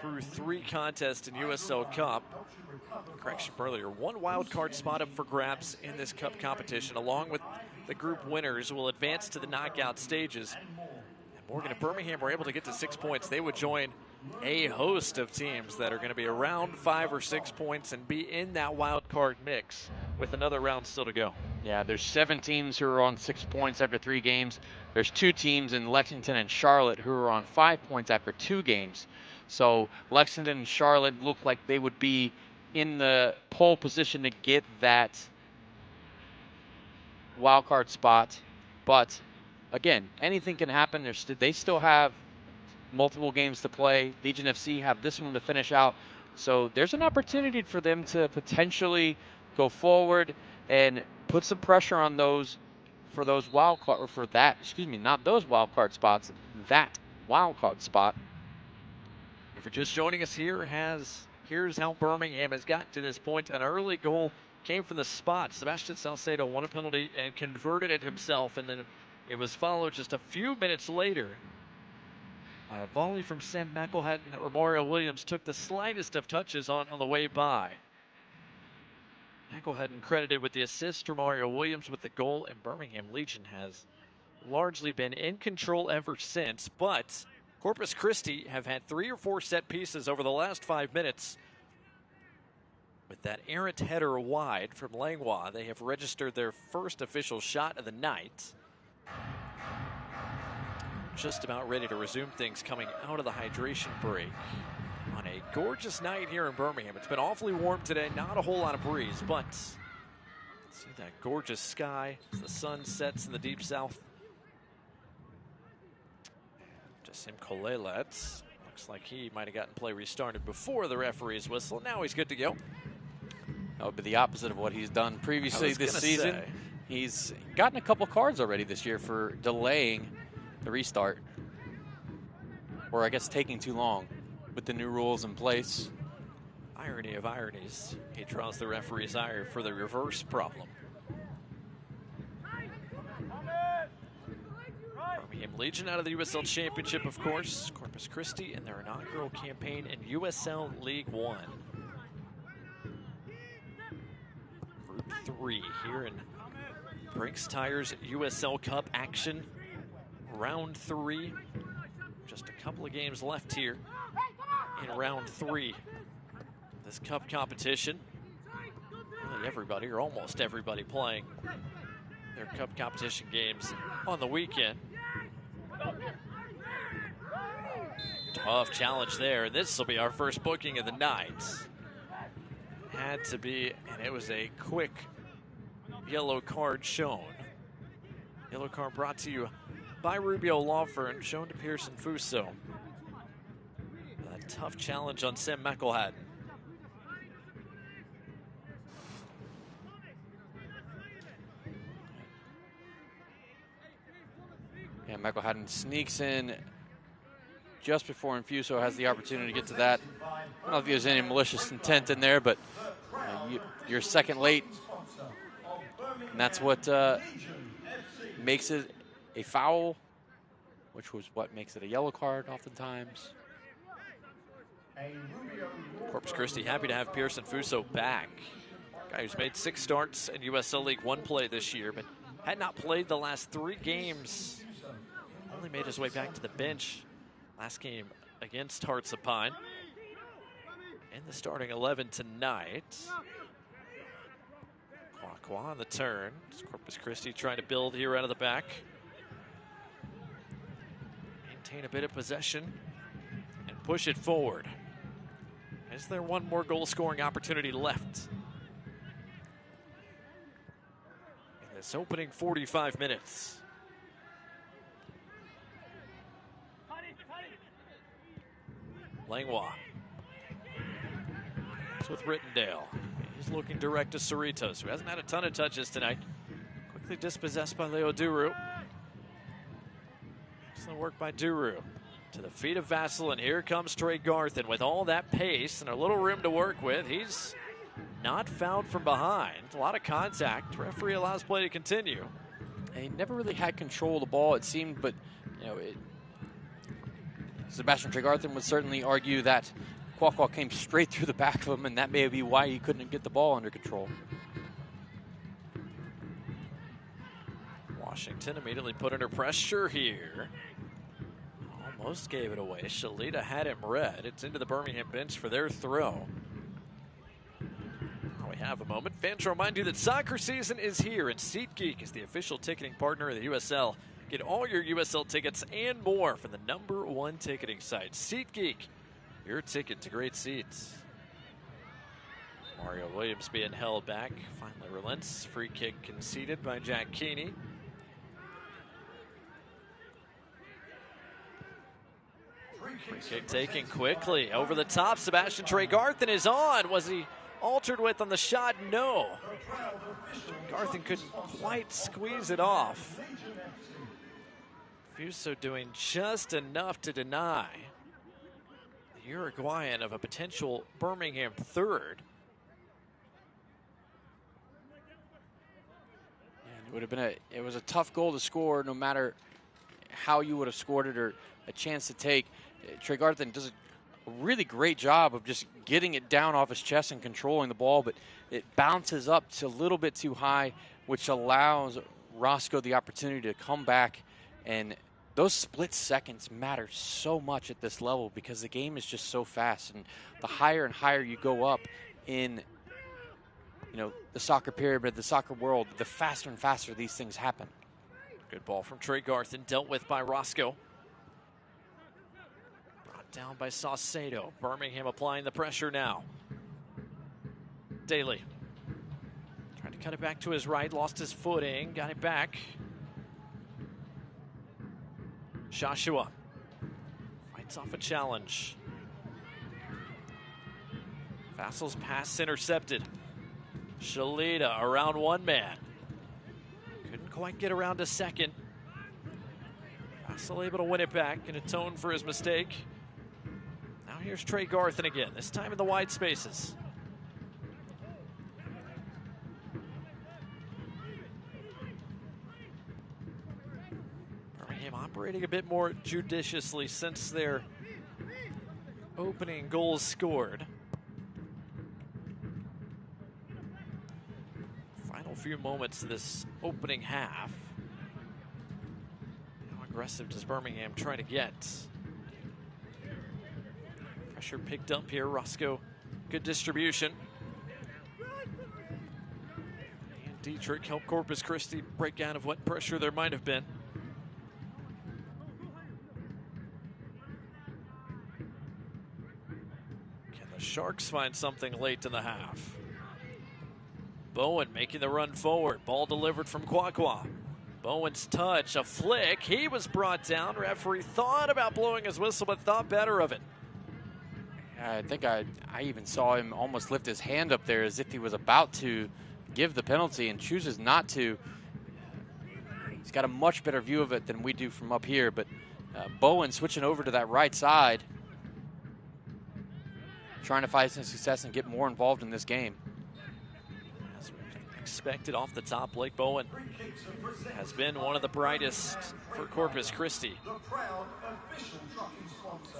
through 3 contests in USL Cup. Correction earlier, 1 wild card spot up for grabs in this Cup competition, along with the group winners will advance to the knockout stages. And Morgan and Birmingham were able to get to 6 points. They would join a host of teams that are going to be around 5 or 6 points and be in that wild card mix with another round still to go. Yeah, there's 7 teams who are on 6 points after 3 games. There's 2 teams in Lexington and Charlotte who are on 5 points after 2 games. So Lexington and Charlotte look like they would be in the pole position to get that wild card spot. But again, anything can happen. They still have multiple games to play. Legion FC have this one to finish out. So there's an opportunity for them to potentially go forward and put some pressure on those for those wild card, or for that, excuse me, not those wild card spots, that wild card spot. If you're just joining us here, here's how Birmingham has gotten to this point. An early goal came from the spot. Sebastian Salcedo won a penalty and converted it himself, and then it was followed just a few minutes later. A volley from Sam McElhatton that Romario Williams took the slightest of touches on the way by. McElhatton credited with the assist, Romario Williams with the goal, and Birmingham Legion has largely been in control ever since, but Corpus Christi have had 3 or 4 set pieces over the last 5 minutes. With that errant header wide from Langlois, they have registered their first official shot of the night. Just about ready to resume things coming out of the hydration break on a gorgeous night here in Birmingham. It's been awfully warm today, not a whole lot of breeze, but see that gorgeous sky as the sun sets in the deep south. Jassim Kolelet looks like he might have gotten play restarted before the referee's whistle. Now he's good to go. That would be the opposite of what he's done previously this season. He's gotten a couple cards already this year for delaying the restart, or I guess taking too long with the new rules in place. Irony of ironies. He draws the referee's eye for the reverse problem. Birmingham Legion out of the USL Championship, of course. Corpus Christi in their inaugural campaign in USL League One. Group 3 here in Prinx Tires USL Cup action. Round 3. Just a couple of games left here in round 3. This cup competition. Really everybody, or almost everybody, playing their cup competition games on the weekend. Tough challenge there. This will be our first booking of the night. Had to be, and it was a quick yellow card shown. Yellow card brought to you by Rubio Law Firm, shown to Pearson Fuso. A tough challenge on Sam McElhatton. Yeah, McElhatton sneaks in just before Infuso has the opportunity to get to that. I don't know if there's any malicious intent in there, but you're second late. And that's what makes it a foul, which was what makes it a yellow card oftentimes. Corpus Christi happy to have Pearson Fuso back. Guy who's made 6 starts in USL League One play this year, but had not played the last 3 games. Only made his way back to the bench last game against Hearts of Pine. In the starting 11 tonight. Kwakwa on the turn. It's Corpus Christi trying to build here out of the back. Maintain a bit of possession and push it forward. Is there one more goal scoring opportunity left in this opening 45 minutes? Langlois. It's with Rittendale. He's looking direct to Cerritos, who hasn't had a ton of touches tonight. Quickly dispossessed by Leo Duru. Excellent work by Duru. To the feet of Vassell, and here comes Trey Garth. And with all that pace and a little room to work with, he's not fouled from behind. A lot of contact. Referee allows play to continue. And he never really had control of the ball, it seemed, but you know, Sebastian Tregarthen would certainly argue that Quaqua came straight through the back of him, and that may be why he couldn't get the ball under control. Washington immediately put under pressure here. Almost gave it away. Shalita had him read. It's into the Birmingham bench for their throw. We have a moment. Fans to remind you that soccer season is here, and SeatGeek is the official ticketing partner of the USL. Get all your USL tickets and more from the #1 ticketing site, SeatGeek. Your ticket to great seats. Mario Williams being held back. Finally relents. Free kick conceded by Jack Keeney. Free kick taken quickly. Over the top, Sebastian Tregarthen is on. Was he altered with on the shot? No. Tregarthen couldn't quite squeeze it off. Fuso doing just enough to deny the Uruguayan of a potential Birmingham third. And it would have been it was a tough goal to score, no matter how you would have scored it or a chance to take. Tregarthen does a really great job of just getting it down off his chest and controlling the ball, but it bounces up to a little bit too high, which allows Roscoe the opportunity to come back. And those split seconds matter so much at this level because the game is just so fast. And the higher and higher you go up in the soccer pyramid, the soccer world, the faster and faster these things happen. Good ball from Tregarthen, dealt with by Roscoe. Brought down by Saucedo. Birmingham applying the pressure now. Daly trying to cut it back to his right, lost his footing, got it back. Joshua fights off a challenge. Vassal's pass intercepted. Shalita around one man. Couldn't quite get around a second. Vassal able to win it back and atone for his mistake. Now here's Tregarthen again, this time in the wide spaces. Birmingham operating a bit more judiciously since their opening goals scored. Final few moments of this opening half. How aggressive does Birmingham try to get? Pressure picked up here. Roscoe, good distribution. And Dietrich helped Corpus Christi break out of what pressure there might have been. Can the Sharks find something late in the half? Bowen making the run forward. Ball delivered from Quaqua. Bowen's touch, a flick. He was brought down. Referee thought about blowing his whistle, but thought better of it. I think I even saw him almost lift his hand up there as if he was about to give the penalty and chooses not to. He's got a much better view of it than we do from up here, but Bowen switching over to that right side, trying to find some success and get more involved in this game. As we expected off the top, Blake Bowen has been one of the brightest for Corpus Christi.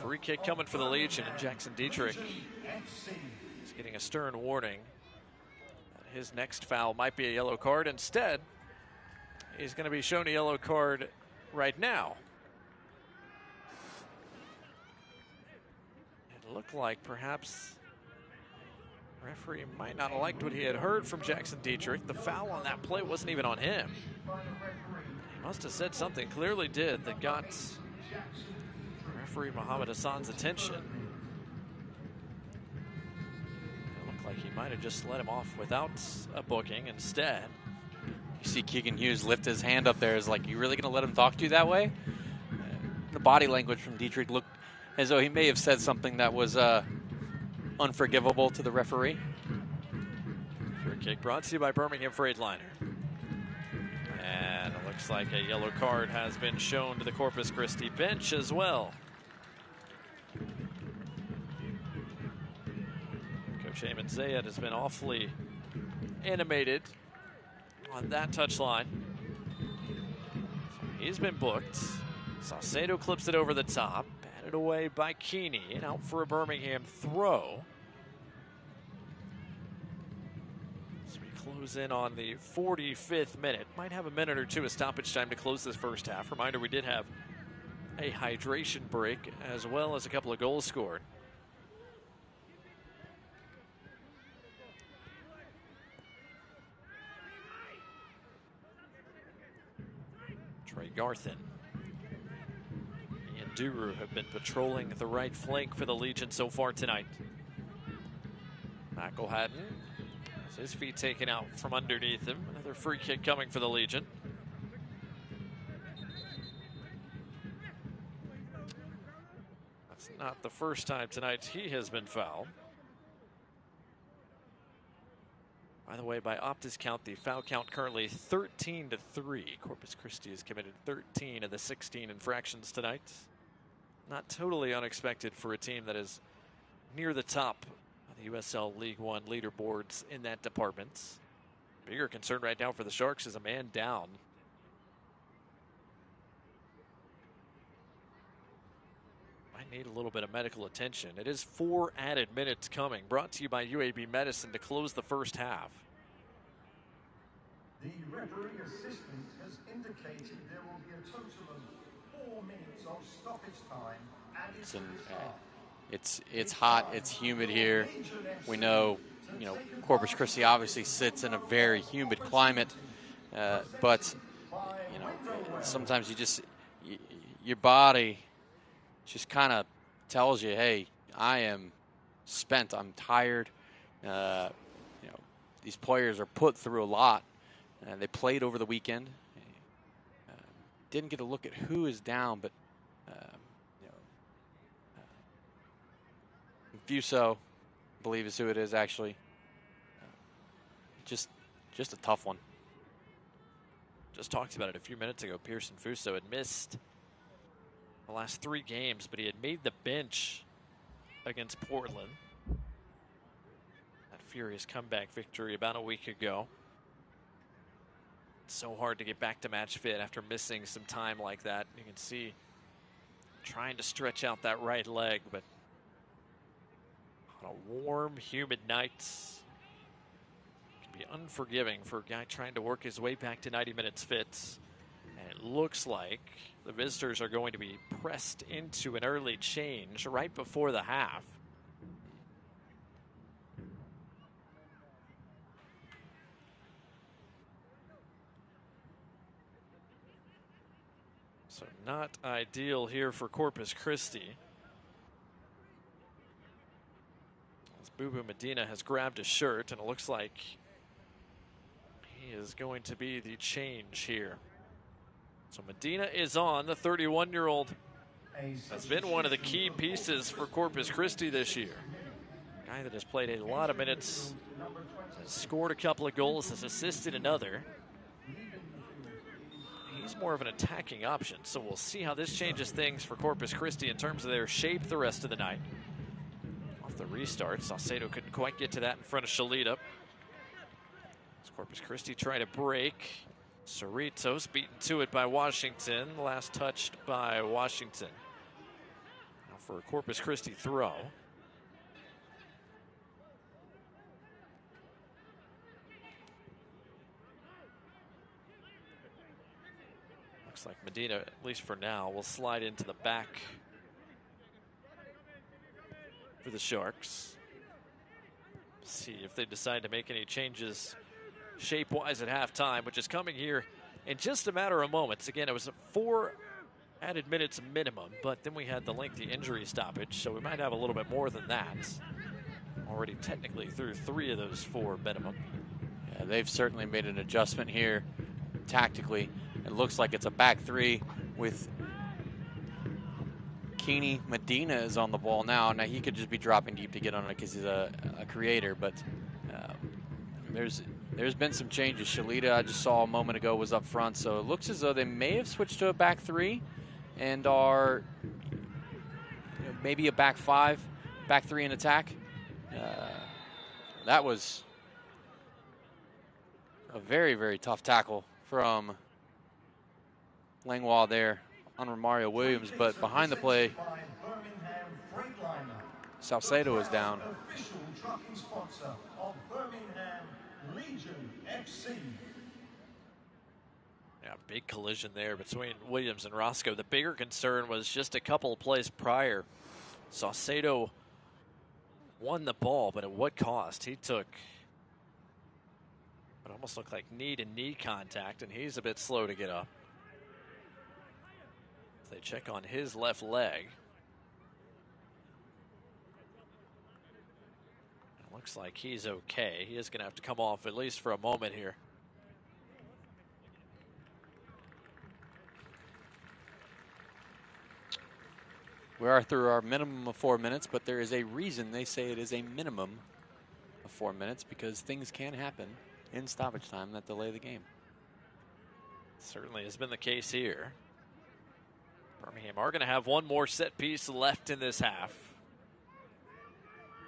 Free kick coming for the Legion, and Jackson Dietrich is getting a stern warning that his next foul might be a yellow card. Instead, he's going to be shown a yellow card right now. It looked like perhaps referee might not have liked what he had heard from Jackson Dietrich. The foul on that play wasn't even on him. He must have said something, clearly did, that got referee Mohammed Hassan's attention. It looked like he might have just let him off without a booking instead. You see Keegan Hughes lift his hand up there. Is like, you really going to let him talk to you that way? The body language from Dietrich looked as though he may have said something that was unforgivable to the referee. Free kick brought to you by Birmingham Freightliner. And it looks like a yellow card has been shown to the Corpus Christi bench as well. Coach Eamon Zayed has been awfully animated on that touchline. So he's been booked. Saucedo clips it over the top. Batted Batted away by Keeney and out for a Birmingham throw. As we close in on the 45th minute. Might have a minute or two of stoppage time to close this first half. Reminder, we did have a hydration break as well as a couple of goals scored. Trey Garthen and Duru have been patrolling the right flank for the Legion so far tonight. McElhatton has his feet taken out from underneath him. Another free kick coming for the Legion. That's not the first time tonight he has been fouled. By the way, by Opta's count, the foul count currently 13-3. Corpus Christi has committed 13 of the 16 infractions tonight. Not totally unexpected for a team that is near the top of the USL League One leaderboards in that department. Bigger concern right now for the Sharks is a man down. Might need a little bit of medical attention. It is 4 added minutes coming, brought to you by UAB Medicine to close the first half. The referee assistant has indicated there will be a total of 4 minutes of stoppage time added to this half. It's hot, it's humid here. We know, Corpus Christi obviously sits in a very humid climate, but sometimes your body just kind of tells you, hey, I am spent, I'm tired. These players are put through a lot. They played over the weekend. Didn't get a look at who is down, but Fuso, I believe is who it is actually. Just a tough one. Just talked about it a few minutes ago. Pearson Fuso had missed the last 3 games, but he had made the bench against Portland. That furious comeback victory about a week ago. It's so hard to get back to match fit after missing some time like that. You can see trying to stretch out that right leg, but on a warm, humid night, it can be unforgiving for a guy trying to work his way back to 90 minutes fit. And it looks like the visitors are going to be pressed into an early change right before the half. So not ideal here for Corpus Christi. As Bubu Medina has grabbed his shirt, and it looks like he is going to be the change here. So Medina is on. The 31-year-old has been one of the key pieces for Corpus Christi this year. A guy that has played a lot of minutes, has scored a couple of goals, has assisted another. He's more of an attacking option, so we'll see how this changes things for Corpus Christi in terms of their shape the rest of the night. Off the restart, Saucedo couldn't quite get to that in front of Shalita. As Corpus Christi try to break. Cerritos beaten to it by Washington. Last touched by Washington. Now for a Corpus Christi throw. Looks like Medina, at least for now, will slide into the back for the Sharks. See if they decide to make any changes shape-wise at halftime, which is coming here in just a matter of moments. Again, it was 4 added minutes minimum, but then we had the lengthy injury stoppage, so we might have a little bit more than that. Already technically through 3 of those 4 minimum. Yeah, they've certainly made an adjustment here tactically. It looks like it's a back 3 with Keeney. Medina is on the ball now. Now he could just be dropping deep to get on it because he's a creator, but there's been some changes. Shalita, I just saw a moment ago, was up front, so it looks as though they may have switched to a back 3 and are maybe a back 5, back 3 in attack. That was a very, very tough tackle from Langlois there on Romario Williams, but behind the play, Salcedo is down. Official trucking sponsor of Birmingham Legion FC. Yeah, big collision there between Williams and Roscoe. The bigger concern was just a couple of plays prior. Salcedo won the ball, but at what cost? He took what almost looked like knee-to-knee contact, and he's a bit slow to get up. They check on his left leg. It looks like he's okay. He is going to have to come off at least for a moment here. We are through our minimum of 4 minutes, but there is a reason they say it is a minimum of 4 minutes, because things can happen in stoppage time that delay the game. Certainly has been the case here. Birmingham are going to have one more set piece left in this half.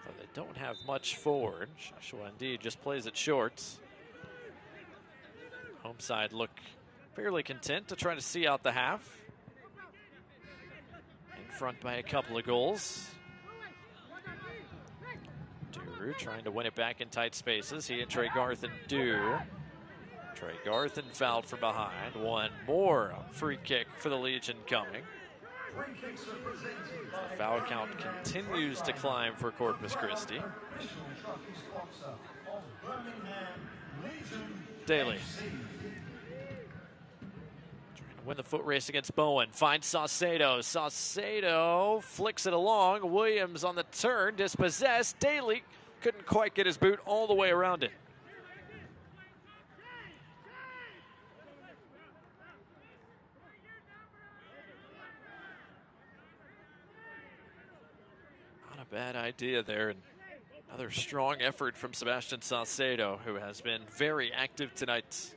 So they don't have much forward. Joshua indeed just plays it short. Home side look fairly content to try to see out the half. In front by a couple of goals. Duru trying to win it back in tight spaces. He and Trey Garthen do. Trey Garthen fouled from behind. One more free kick for the Legion coming. The foul count continues to climb for Corpus Christi. Daly trying to win the foot race against Bowen. Finds Saucedo. Saucedo flicks it along. Williams on the turn, dispossessed. Daly couldn't quite get his boot all the way around it. Bad idea there, and another strong effort from Sebastian Saucedo, who has been very active tonight.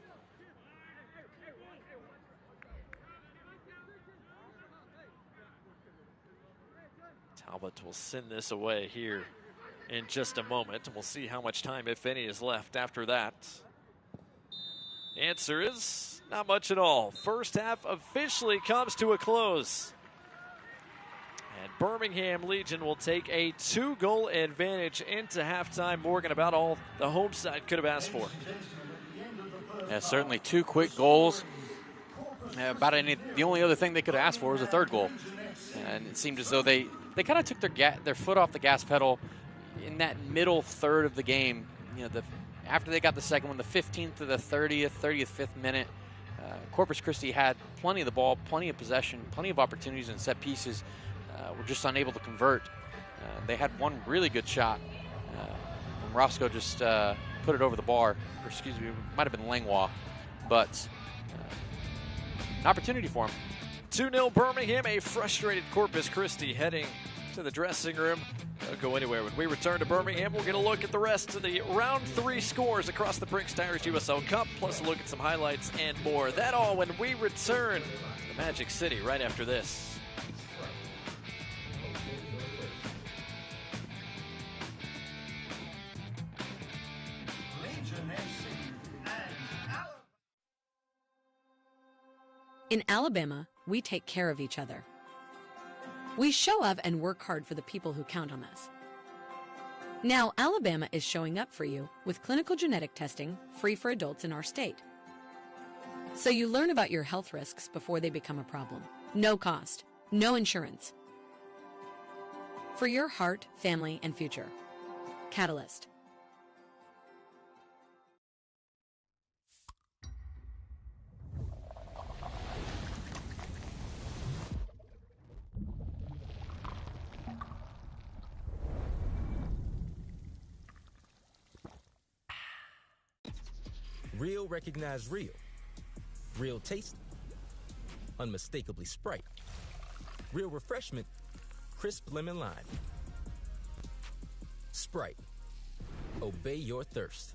Talbot will send this away here in just a moment, and we'll see how much time, if any, is left after that. The answer is not much at all. First half officially comes to a close. And Birmingham Legion will take a 2-goal advantage into halftime. Morgan, about all the home side could have asked for. Yeah, certainly 2 quick goals. The only other thing they could have asked for was a third goal. And it seemed as though they kind of took their foot off the gas pedal in that middle third of the game. You know, after they got the second one, the 15th to the 35th minute, Corpus Christi had plenty of the ball, plenty of possession, plenty of opportunities and set pieces. Were just unable to convert. They had one really good shot. And Roscoe just put it over the bar. Or excuse me, it might have been Langlois. But an opportunity for him. 2-0 Birmingham, a frustrated Corpus Christi heading to the dressing room. Don't go anywhere. When we return to Birmingham, we'll get a look at the rest of the round 3 scores across the Prinx Tires USL Cup, plus a look at some highlights and more. That all when we return to Magic City right after this. In Alabama, we take care of each other. We show up and work hard for the people who count on us. Now, Alabama is showing up for you with clinical genetic testing free for adults in our state. So you learn about your health risks before they become a problem. No cost, no insurance. For your heart, family, and future. Catalyst. Real recognize real. Real taste, unmistakably Sprite. Real refreshment, crisp lemon lime. Sprite, obey your thirst.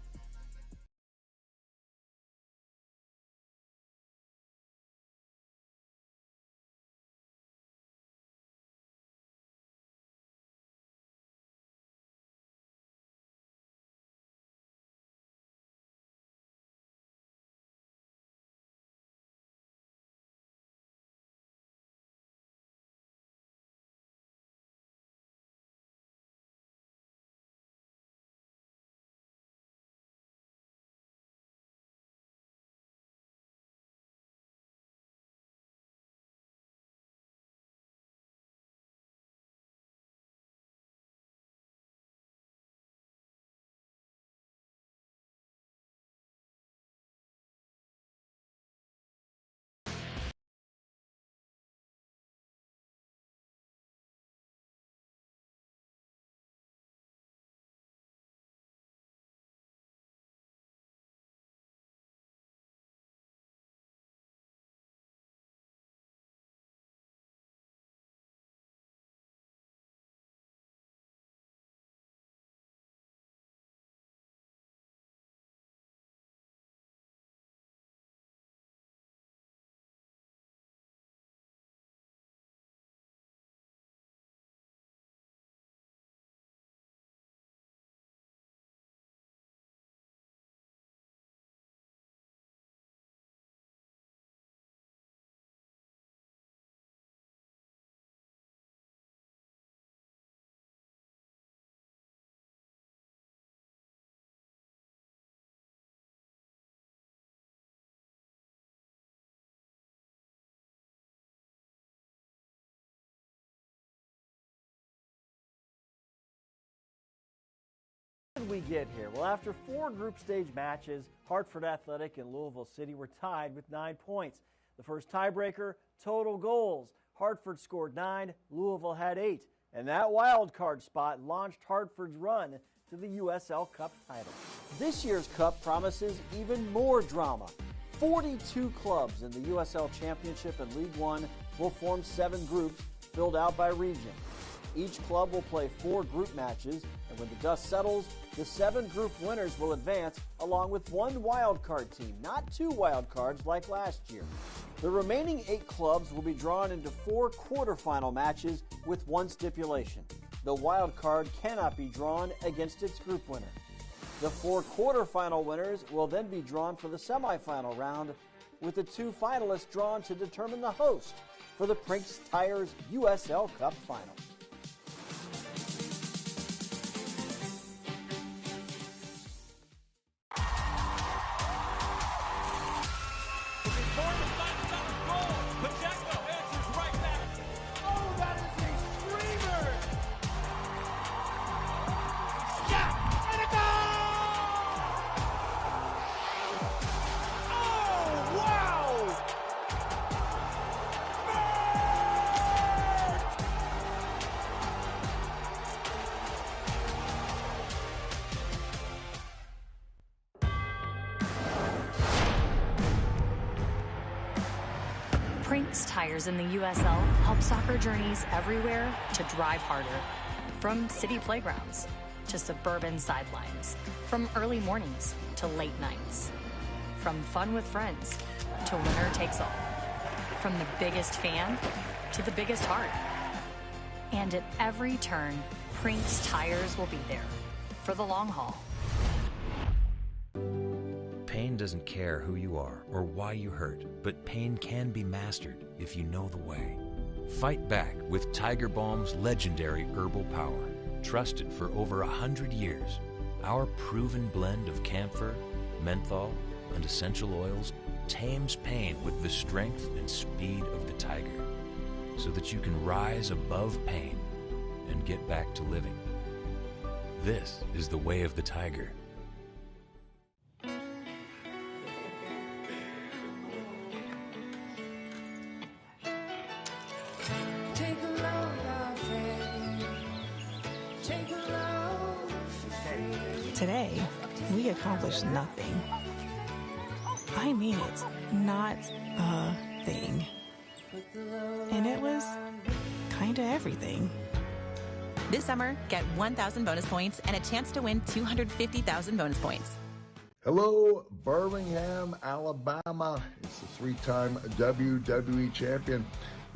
did we get here? Well, after 4 group stage matches, Hartford Athletic and Louisville City were tied with 9 points. The first tiebreaker, total goals. Hartford scored 9, Louisville had 8. And that wild card spot launched Hartford's run to the USL Cup title. This year's Cup promises even more drama. 42 clubs in the USL Championship and League One will form 7 groups filled out by region. Each club will play 4 group matches, and when the dust settles, the 7 group winners will advance along with 1 wild card team, not 2 wild cards like last year. The remaining 8 clubs will be drawn into 4 quarterfinal matches with 1 stipulation. The wild card cannot be drawn against its group winner. The 4 quarterfinal winners will then be drawn for the semifinal round, with the 2 finalists drawn to determine the host for the Prinx Tires USL Cup final. Prinx tires in the USL help soccer journeys everywhere to drive harder. From city playgrounds to suburban sidelines. From early mornings to late nights. From fun with friends to winner takes all. From the biggest fan to the biggest heart. And at every turn, Prinx tires will be there for the long haul. Pain doesn't care who you are or why you hurt, but pain can be mastered if you know the way. Fight back with Tiger Balm's legendary herbal power. Trusted for over 100 years, our proven blend of camphor, menthol, and essential oils tames pain with the strength and speed of the tiger, so that you can rise above pain and get back to living. This is the way of the tiger. Today, we accomplished nothing. I mean it, not a thing. And it was kinda everything. This summer, get 1,000 bonus points and a chance to win 250,000 bonus points. Hello, Birmingham, Alabama. It's the 3-time WWE champion,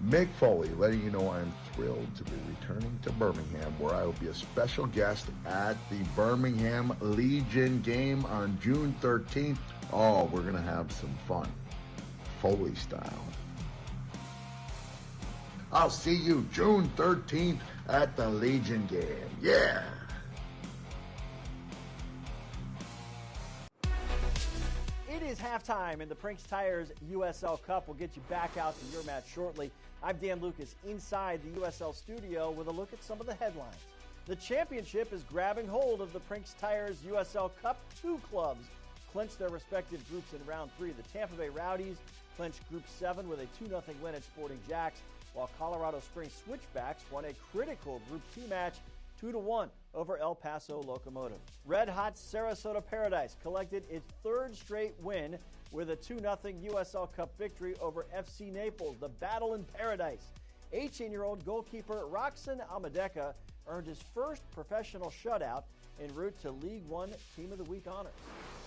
Mick Foley, letting you know I'm thrilled to be returning to Birmingham, where I will be a special guest at the Birmingham Legion game on June 13th. Oh, we're going to have some fun, Foley style. I'll see you June 13th at the Legion game. Yeah! It is halftime in the Prinx Tires USL Cup. We'll get you back out to your match shortly. I'm Dan Lucas inside the USL studio with a look at some of the headlines. The championship is grabbing hold of the Prinx Tires USL Cup. 2 clubs clinched their respective groups in round 3. The Tampa Bay Rowdies clinched Group 7 with a 2-0 win at Sporting Jacks, while Colorado Springs Switchbacks won a critical Group 2 match 2-1 over El Paso Locomotive. Red Hot Sarasota Paradise collected its 3rd straight win with a 2-0 USL Cup victory over FC Naples, the battle in paradise. 18-year-old goalkeeper Roxon Amadeka earned his first professional shutout en route to League One Team of the Week honors.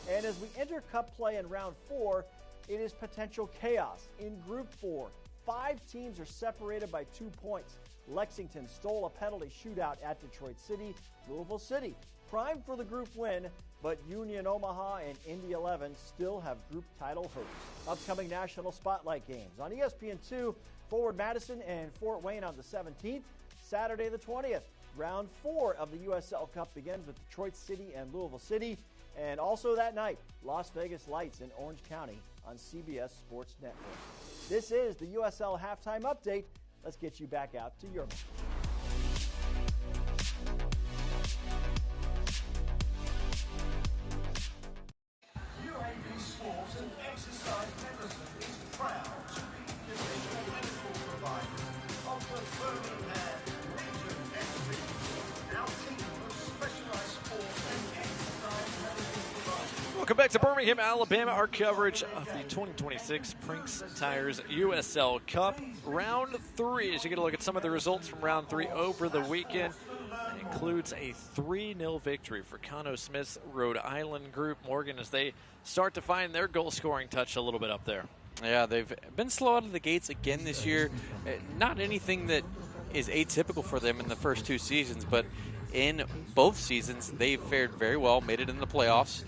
And as we enter Cup play in round 4, it is potential chaos. In Group 4, 5 teams are separated by 2 points. Lexington stole a penalty shootout at Detroit City. Louisville City primed for the group win, but Union Omaha and Indy 11 still have group title hopes. Upcoming national spotlight games on ESPN2, Forward Madison and Fort Wayne on the 17th, Saturday the 20th. Round 4 of the USL Cup begins with Detroit City and Louisville City, and also that night, Las Vegas Lights in Orange County on CBS Sports Network. This is the USL Halftime Update. Let's get you back out to your match. Welcome back to Birmingham, Alabama. Our coverage of the 2026 Prinx Tires USL Cup. Round 3, as you get a look at some of the results from Round 3 over the weekend. That includes a 3-0 victory for Conno Smith's Rhode Island group. Morgan, as they start to find their goal-scoring touch a little bit up there. Yeah, they've been slow out of the gates again this year. Not anything that is atypical for them in the first 2 seasons, but in both seasons, they've fared very well, made it in the playoffs.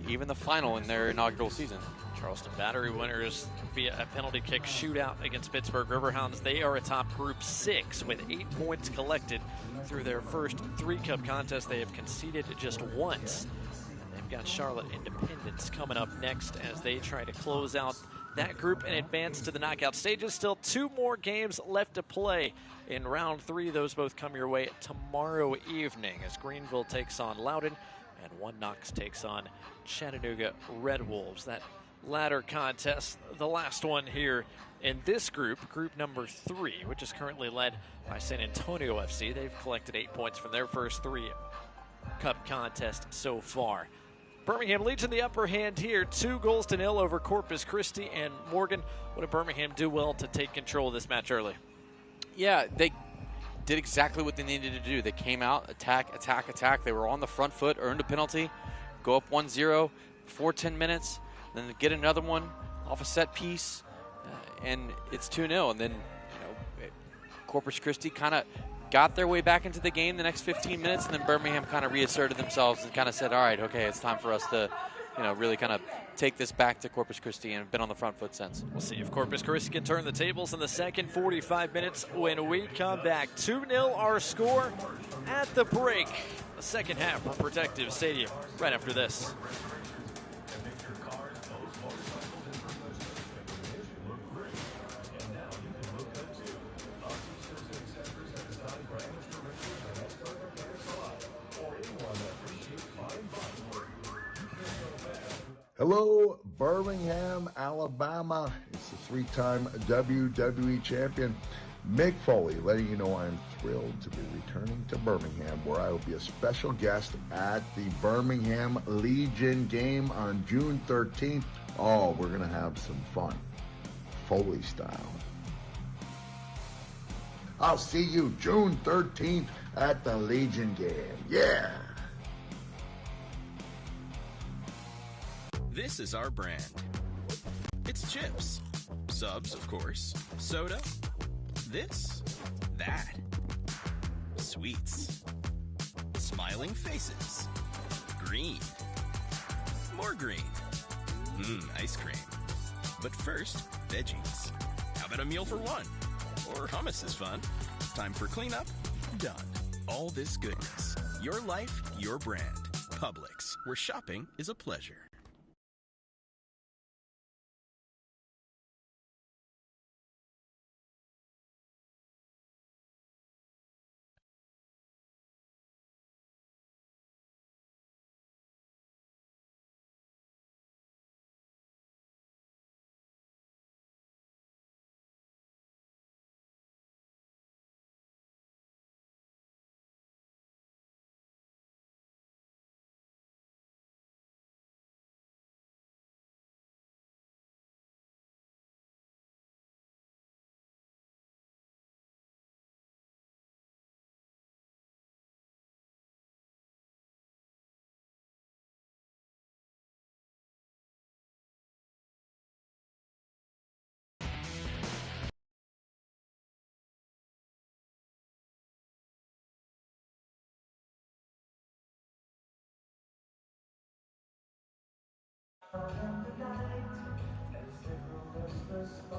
Even the final in their inaugural season. Charleston Battery winners via a penalty kick shootout against Pittsburgh Riverhounds. They are atop Group 6 with 8 points collected through their first 3 cup contests. They have conceded just once. And they've got Charlotte Independence coming up next as they try to close out that group and advance to the knockout stages. Still 2 more games left to play in Round 3. Those both come your way tomorrow evening as Greenville takes on Loudoun and One Knox takes on Chattanooga Red Wolves. That latter contest, the last one here in this group, group number 3, which is currently led by San Antonio FC. They've collected 8 points from their first 3 cup contests so far. Birmingham Legion the upper hand here, 2-0 over Corpus Christi. And Morgan, what did Birmingham do well to take control of this match early? Yeah, they did exactly what they needed to do. They came out, attack. They were on the front foot, earned a penalty, go up 1-0 for 10 minutes, then get another one off a set piece, and it's 2-0. And then, Corpus Christi kind of got their way back into the game the next 15 minutes, and then Birmingham kind of reasserted themselves and kind of said, all right, okay, it's time for us to, really kind of take this back to Corpus Christi, and been on the front foot since. We'll see if Corpus Christi can turn the tables in the second 45 minutes when we come back. 2-0 our score at the break. The second half from Protective Stadium right after this. Hello, Birmingham, Alabama. It's the 3-time WWE champion, Mick Foley, letting you know I'm thrilled to be returning to Birmingham, where I will be a special guest at the Birmingham Legion game on June 13th. Oh, we're going to have some fun, Foley style. I'll see you June 13th at the Legion game. Yeah. This is our brand. It's chips. Subs, of course. Soda. This. That. Sweets. Smiling faces. Green. More green. Ice cream. But first, veggies. How about a meal for one? Or hummus is fun. Time for cleanup? Done. All this goodness. Your life, your brand. Publix, where shopping is a pleasure.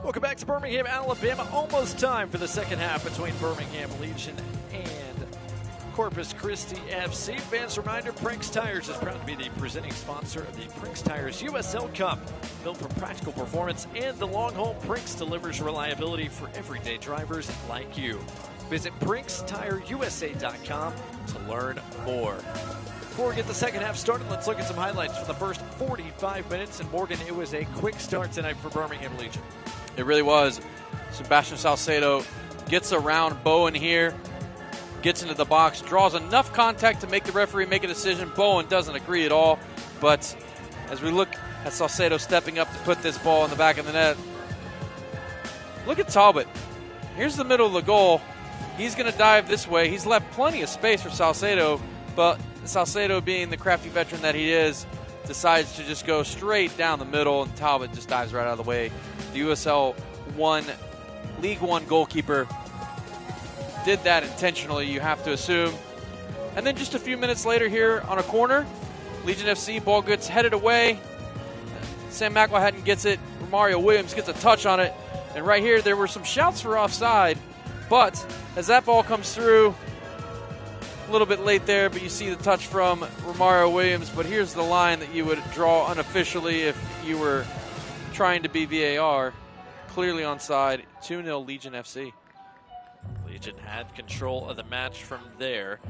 Welcome back to Birmingham, Alabama. Almost time for the second half between Birmingham Legion and Corpus Christi FC. Fans reminder, Prinx Tires is proud to be the presenting sponsor of the Prinx Tires USL Cup. Built for practical performance and the long haul, Prinx delivers reliability for everyday drivers like you. Visit PrinxTireUSA.com to learn more. Before we get the second half started, let's look at some highlights for the first 45 minutes. And Morgan, it was a quick start tonight for Birmingham Legion. It really was. Sebastian Salcedo gets around Bowen here, gets into the box, draws enough contact to make the referee make a decision. Bowen doesn't agree at all, but as we look at Salcedo stepping up to put this ball in the back of the net. Look at Talbot. Here's the middle of the goal. He's going to dive this way. He's left plenty of space for Salcedo, but Salcedo, being the crafty veteran that he is, decides to just go straight down the middle, and Talbot just dives right out of the way. The USL League One goalkeeper did that intentionally, you have to assume. And then just a few minutes later here on a corner, Legion FC ball gets headed away. Sam McElhatton gets it. Romario Williams gets a touch on it. And right here, there were some shouts for offside. But as that ball comes through, a little bit late there, but you see the touch from Romario Williams. But here's the line that you would draw unofficially if you were trying to be VAR. Clearly onside, 2-0 Legion FC. Legion had control of the match from there.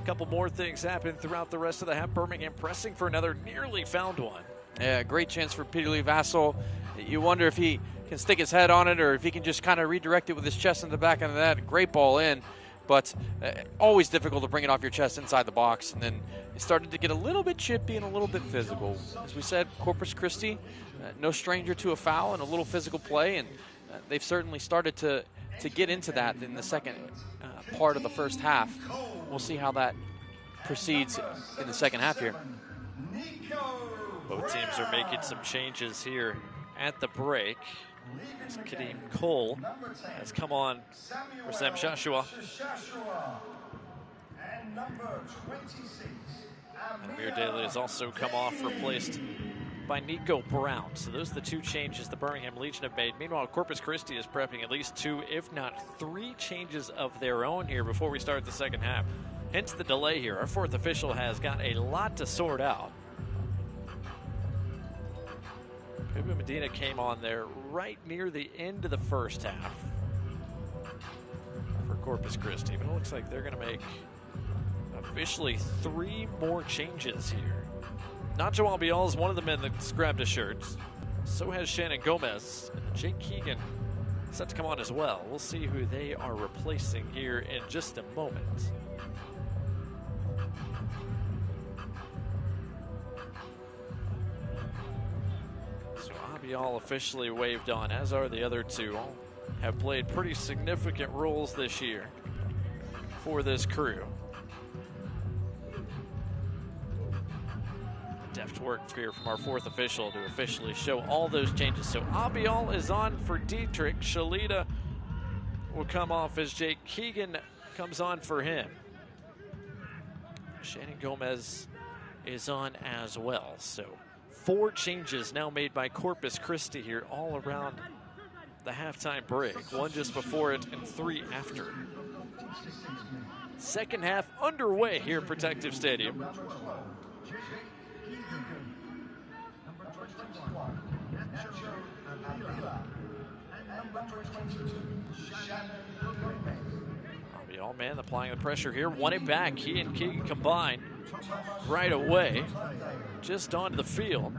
A couple more things happened throughout the rest of the half. Birmingham pressing for another, nearly found one. Yeah, great chance for Peter Lee Vassell. You wonder if he can stick his head on it or if he can just kind of redirect it with his chest in the back of the net. Great ball in, but always difficult to bring it off your chest inside the box. And then it started to get a little bit chippy and a little bit physical. As we said, Corpus Christi, no stranger to a foul and a little physical play, and they've certainly started to get into that in the second part of the first half. We'll see how that proceeds in the second half here. Both teams are making some changes here at the break. As Kadeem Cole has come on for Sam Shashua. And Amir Daly has also come off, replaced by Nico Brown. So those are the two changes the Birmingham Legion have made. Meanwhile, Corpus Christi is prepping at least 2, if not 3 changes of their own here before we start the second half. Hence the delay here. Our fourth official has got a lot to sort out. Pepe Medina came on there right near the end of the first half for Corpus Christi. But it looks like they're going to make officially 3 more changes here. Nacho Albiol is one of the men that's grabbed his shirts. So has Shannon Gomez. And Jake Keegan set to come on as well. We'll see who they are replacing here in just a moment. So Albiol officially waved on, as are the other 2. All have played pretty significant roles this year for this crew. Deft work here from our fourth official to officially show all those changes. So Albiol is on for Dietrich. Shalita will come off as Jake Keegan comes on for him. Shannon Gomez is on as well. So 4 changes now made by Corpus Christi here all around the halftime break. 1 just before it and 3 after. Second half underway here at Protective Stadium. Albiol, man, applying the pressure here. Won it back. He and Keegan combined right away. Just onto the field.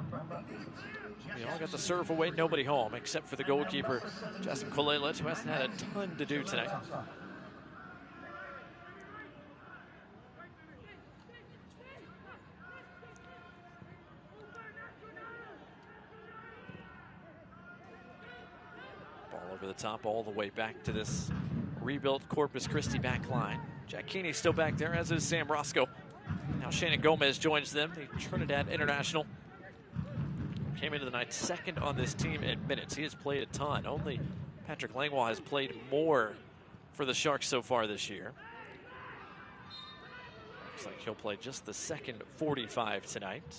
We all got the serve away, nobody home, except for the goalkeeper, Jasmine Kolelet, who hasn't had a ton to do tonight. Ball over the top all the way back to this rebuilt Corpus Christi back line. Jack Keeney still back there, as is Sam Roscoe. Now Shannon Gomez joins them, the Trinidad international. Came into the night second on this team in minutes. He has played a ton. Only Patrick Langlois has played more for the Sharks so far this year. Looks like he'll play just the second 45 tonight.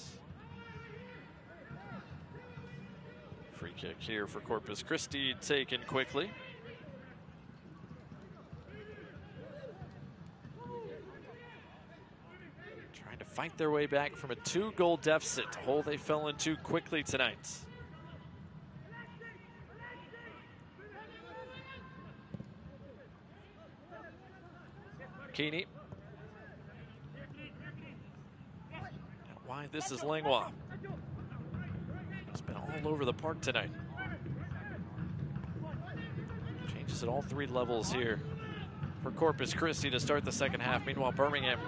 Free kick here for Corpus Christi, taken quickly. Fight their way back from a 2-goal deficit, a hole they fell into quickly tonight. Keeney. Why this is Langlois. He's been all over the park tonight. Changes at all 3 levels here for Corpus Christi to start the second half. Meanwhile, Birmingham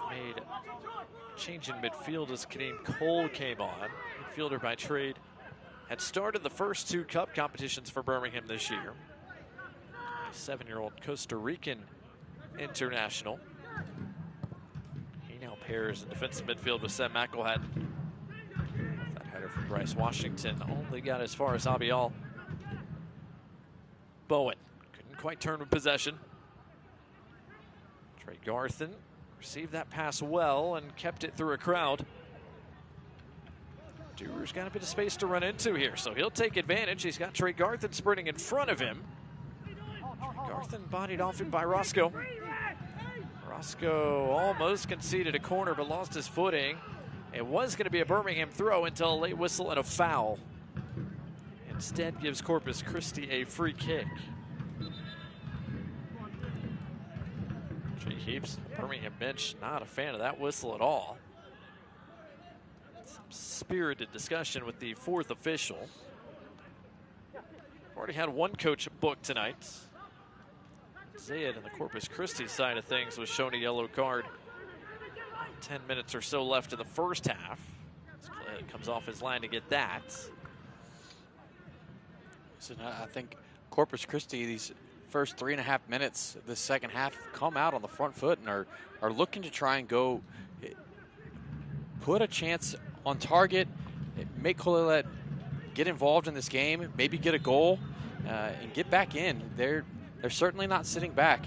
made Change in midfield as Kadeem Cole came on. Midfielder by trade. Had started the first 2 cup competitions for Birmingham this year. A 7-year-old Costa Rican international. He now pairs in defensive midfield with Sam McElhatton. That header from Bryce Washington only got as far as Abial. Bowen couldn't quite turn with possession. Trey Garthen received that pass well and kept it through a crowd. Duru's got a bit of space to run into here, so he'll take advantage. He's got Trey Garthen sprinting in front of him. Trey Garthen bodied off it by Roscoe. Roscoe almost conceded a corner but lost his footing. It was going to be a Birmingham throw until a late whistle and a foul. Instead gives Corpus Christi a free kick. Jay Heaps, Birmingham bench, not a fan of that whistle at all. Some spirited discussion with the 4th official. Already had one coach booked tonight. Zayed on the Corpus Christi side of things was shown a yellow card. 10 minutes or so left in the first half. It comes off his line to get that. So I think Corpus Christi, these first 3.5 minutes of the second half, come out on the front foot and are looking to try and go put a chance on target, make Colelet get involved in this game, maybe get a goal, and get back in. They're certainly not sitting back.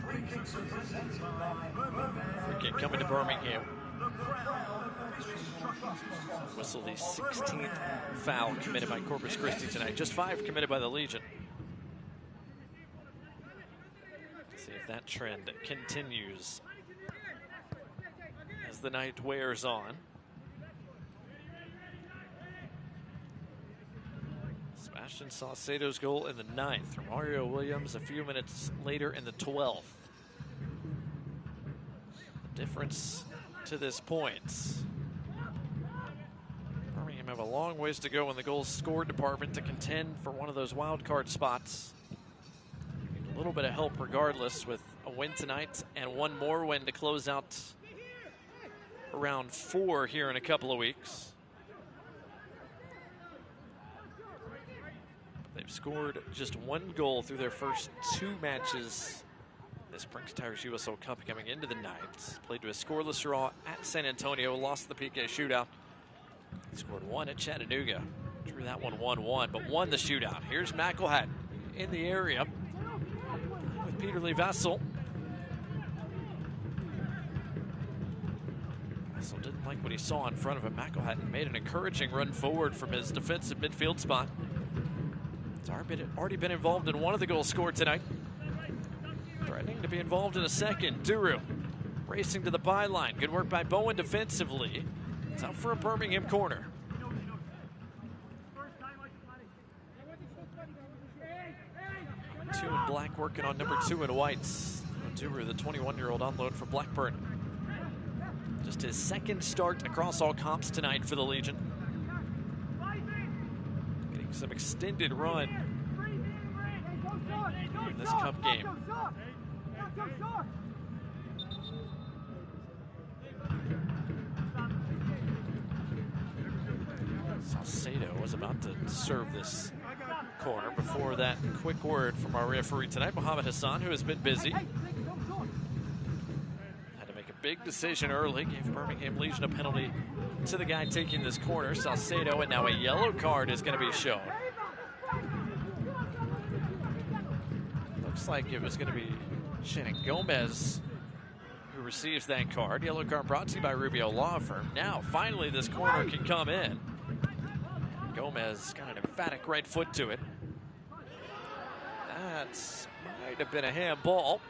Free kick coming to Birmingham. Whistle the 16th foul committed by Corpus Christi tonight. Just 5 committed by the Legion. See if that trend continues as the night wears on. Sebastian Saucedo's goal in the 9th. Mario Williams a few minutes later in the 12th. The difference to this point. Birmingham have a long ways to go in the goals scored department to contend for one of those wild card spots. A little bit of help regardless with a win tonight and one more win to close out round 4 here in a couple of weeks. They've scored just 1 goal through their first 2 matches. This Prinx Tires USL Cup coming into the night. Played to a scoreless draw at San Antonio, lost the PK shootout. Scored 1 at Chattanooga. Drew that one 1-1, but won the shootout. Here's McElhatton in the area with Peter Lee Vassell. Vassell didn't like what he saw in front of him. McElhatton made an encouraging run forward from his defensive midfield spot. He's already been involved in one of the goals scored tonight. Threatening to be involved in a second. Duru racing to the byline. Good work by Bowen defensively. It's out for a Birmingham corner. Two in black working on number 2 in whites. Duru, the 21-year-old on loan from Blackburn. Just his 2nd start across all comps tonight for the Legion. Getting some extended run in this cup game. Saucedo was about to serve this corner. Before that, quick word from our referee tonight, Mohamed Hassan, who has been busy. Had to make a big decision early, gave Birmingham Legion a penalty to the guy taking this corner, Saucedo, and now a yellow card is going to be shown. Looks like it was going to be Shannon Gomez who receives that card. Yellow card brought to you by Rubio Law Firm. Now, finally, this corner can come in. Gomez got an emphatic right foot to it. That might have been a handball.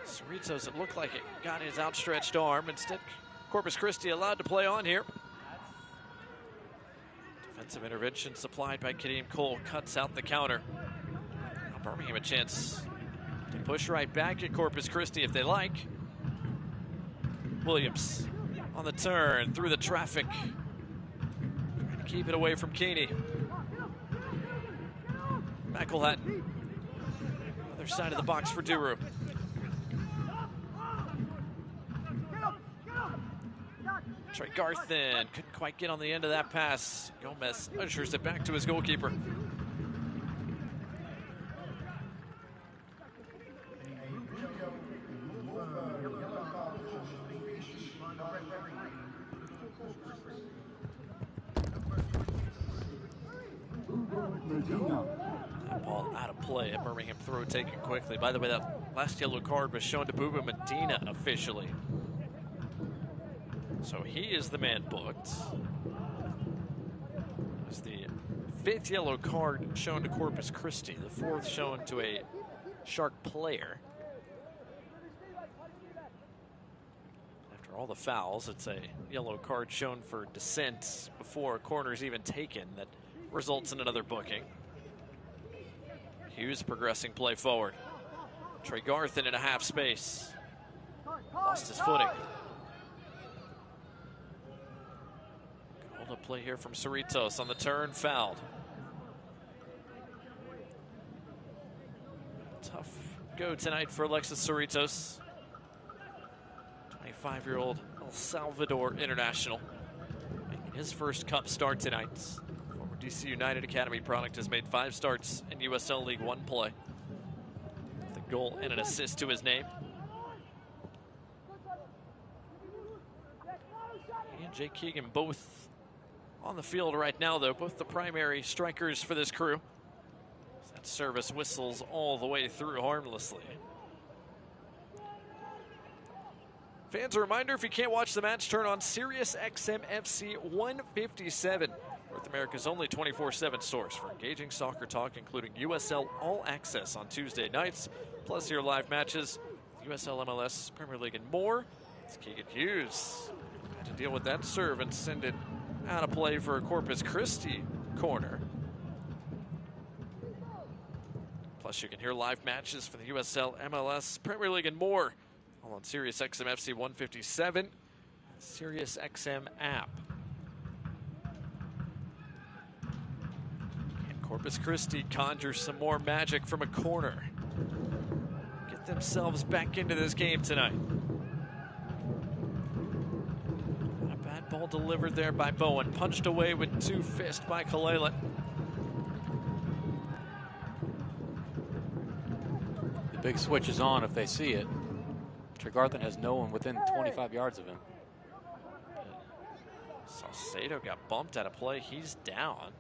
Cerritos, it looked like it got his outstretched arm. Instead, Corpus Christi allowed to play on here. Defensive intervention supplied by Kadeem Cole cuts out the counter. Now Birmingham a chance to push right back at Corpus Christi if they like. Williams on the turn through the traffic. Trying to keep it away from Keeney. McElhatton. Other side of the box for Duru. Trey Garthen couldn't quite get on the end of that pass. Gomez ushers it back to his goalkeeper. That ball out of play. A Birmingham throw taken quickly. By the way, that last yellow card was shown to Buba Medina officially. So he is the man booked. It's the 5th yellow card shown to Corpus Christi, the 4th shown to a Shark player. After all the fouls, it's a yellow card shown for dissent before a corner is even taken that results in another booking. Hughes progressing play forward. Trey Garthen in a half space. Lost his footing. Hold up play here from Cerritos on the turn, fouled. Tough go tonight for Alexis Cerritos. 25-year-old El Salvador international. Making his first cup start tonight. Former DC United Academy product has made 5 starts in USL League One play. With a goal and an assist to his name. He and Jake Keegan both on the field right now, though, both the primary strikers for this crew. That service whistles all the way through harmlessly. Fans, a reminder, if you can't watch the match, turn on Sirius XM FC 157, North America's only 24/7 source for engaging soccer talk, including USL All Access on Tuesday nights, plus your live matches, USL, MLS, Premier League, and more. It's Keegan Hughes. Had to deal with that serve and send it out of play for a Corpus Christi corner. Plus, you can hear live matches for the USL, MLS, Premier League, and more, all on Sirius XM FC 157, Sirius XM app. And Corpus Christi conjures some more magic from a corner. Get themselves back into this game tonight. A bad ball delivered there by Bowen, punched away with 2 fists by Kalelet. The big switch is on if they see it. Tregarthen has no one within 25 yards of him. Salcedo got bumped out of play. He's down.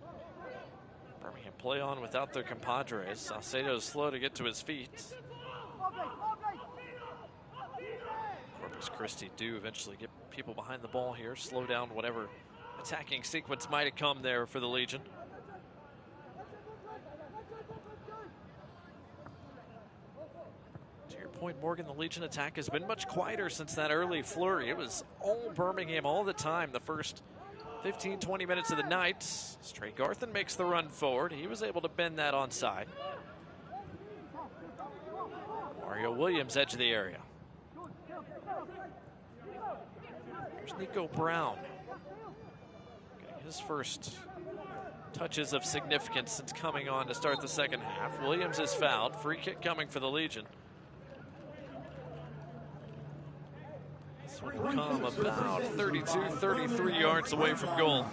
Birmingham play on without their compadres. Salcedo's slow to get to his feet. Corpus Christi do eventually get people behind the ball here, slow down whatever attacking sequence might have come there for the Legion. To your point, Morgan, the Legion attack has been much quieter since that early flurry. It was all Birmingham all the time the first 15, 20 minutes of the night. Trey Garthen makes the run forward. He was able to bend that onside. Mario Williams, edge of the area. Here's Nico Brown. Getting his first touches of significance since coming on to start the second half. Williams is fouled. Free kick coming for the Legion. This one will come about 32, 33 yards away from goal.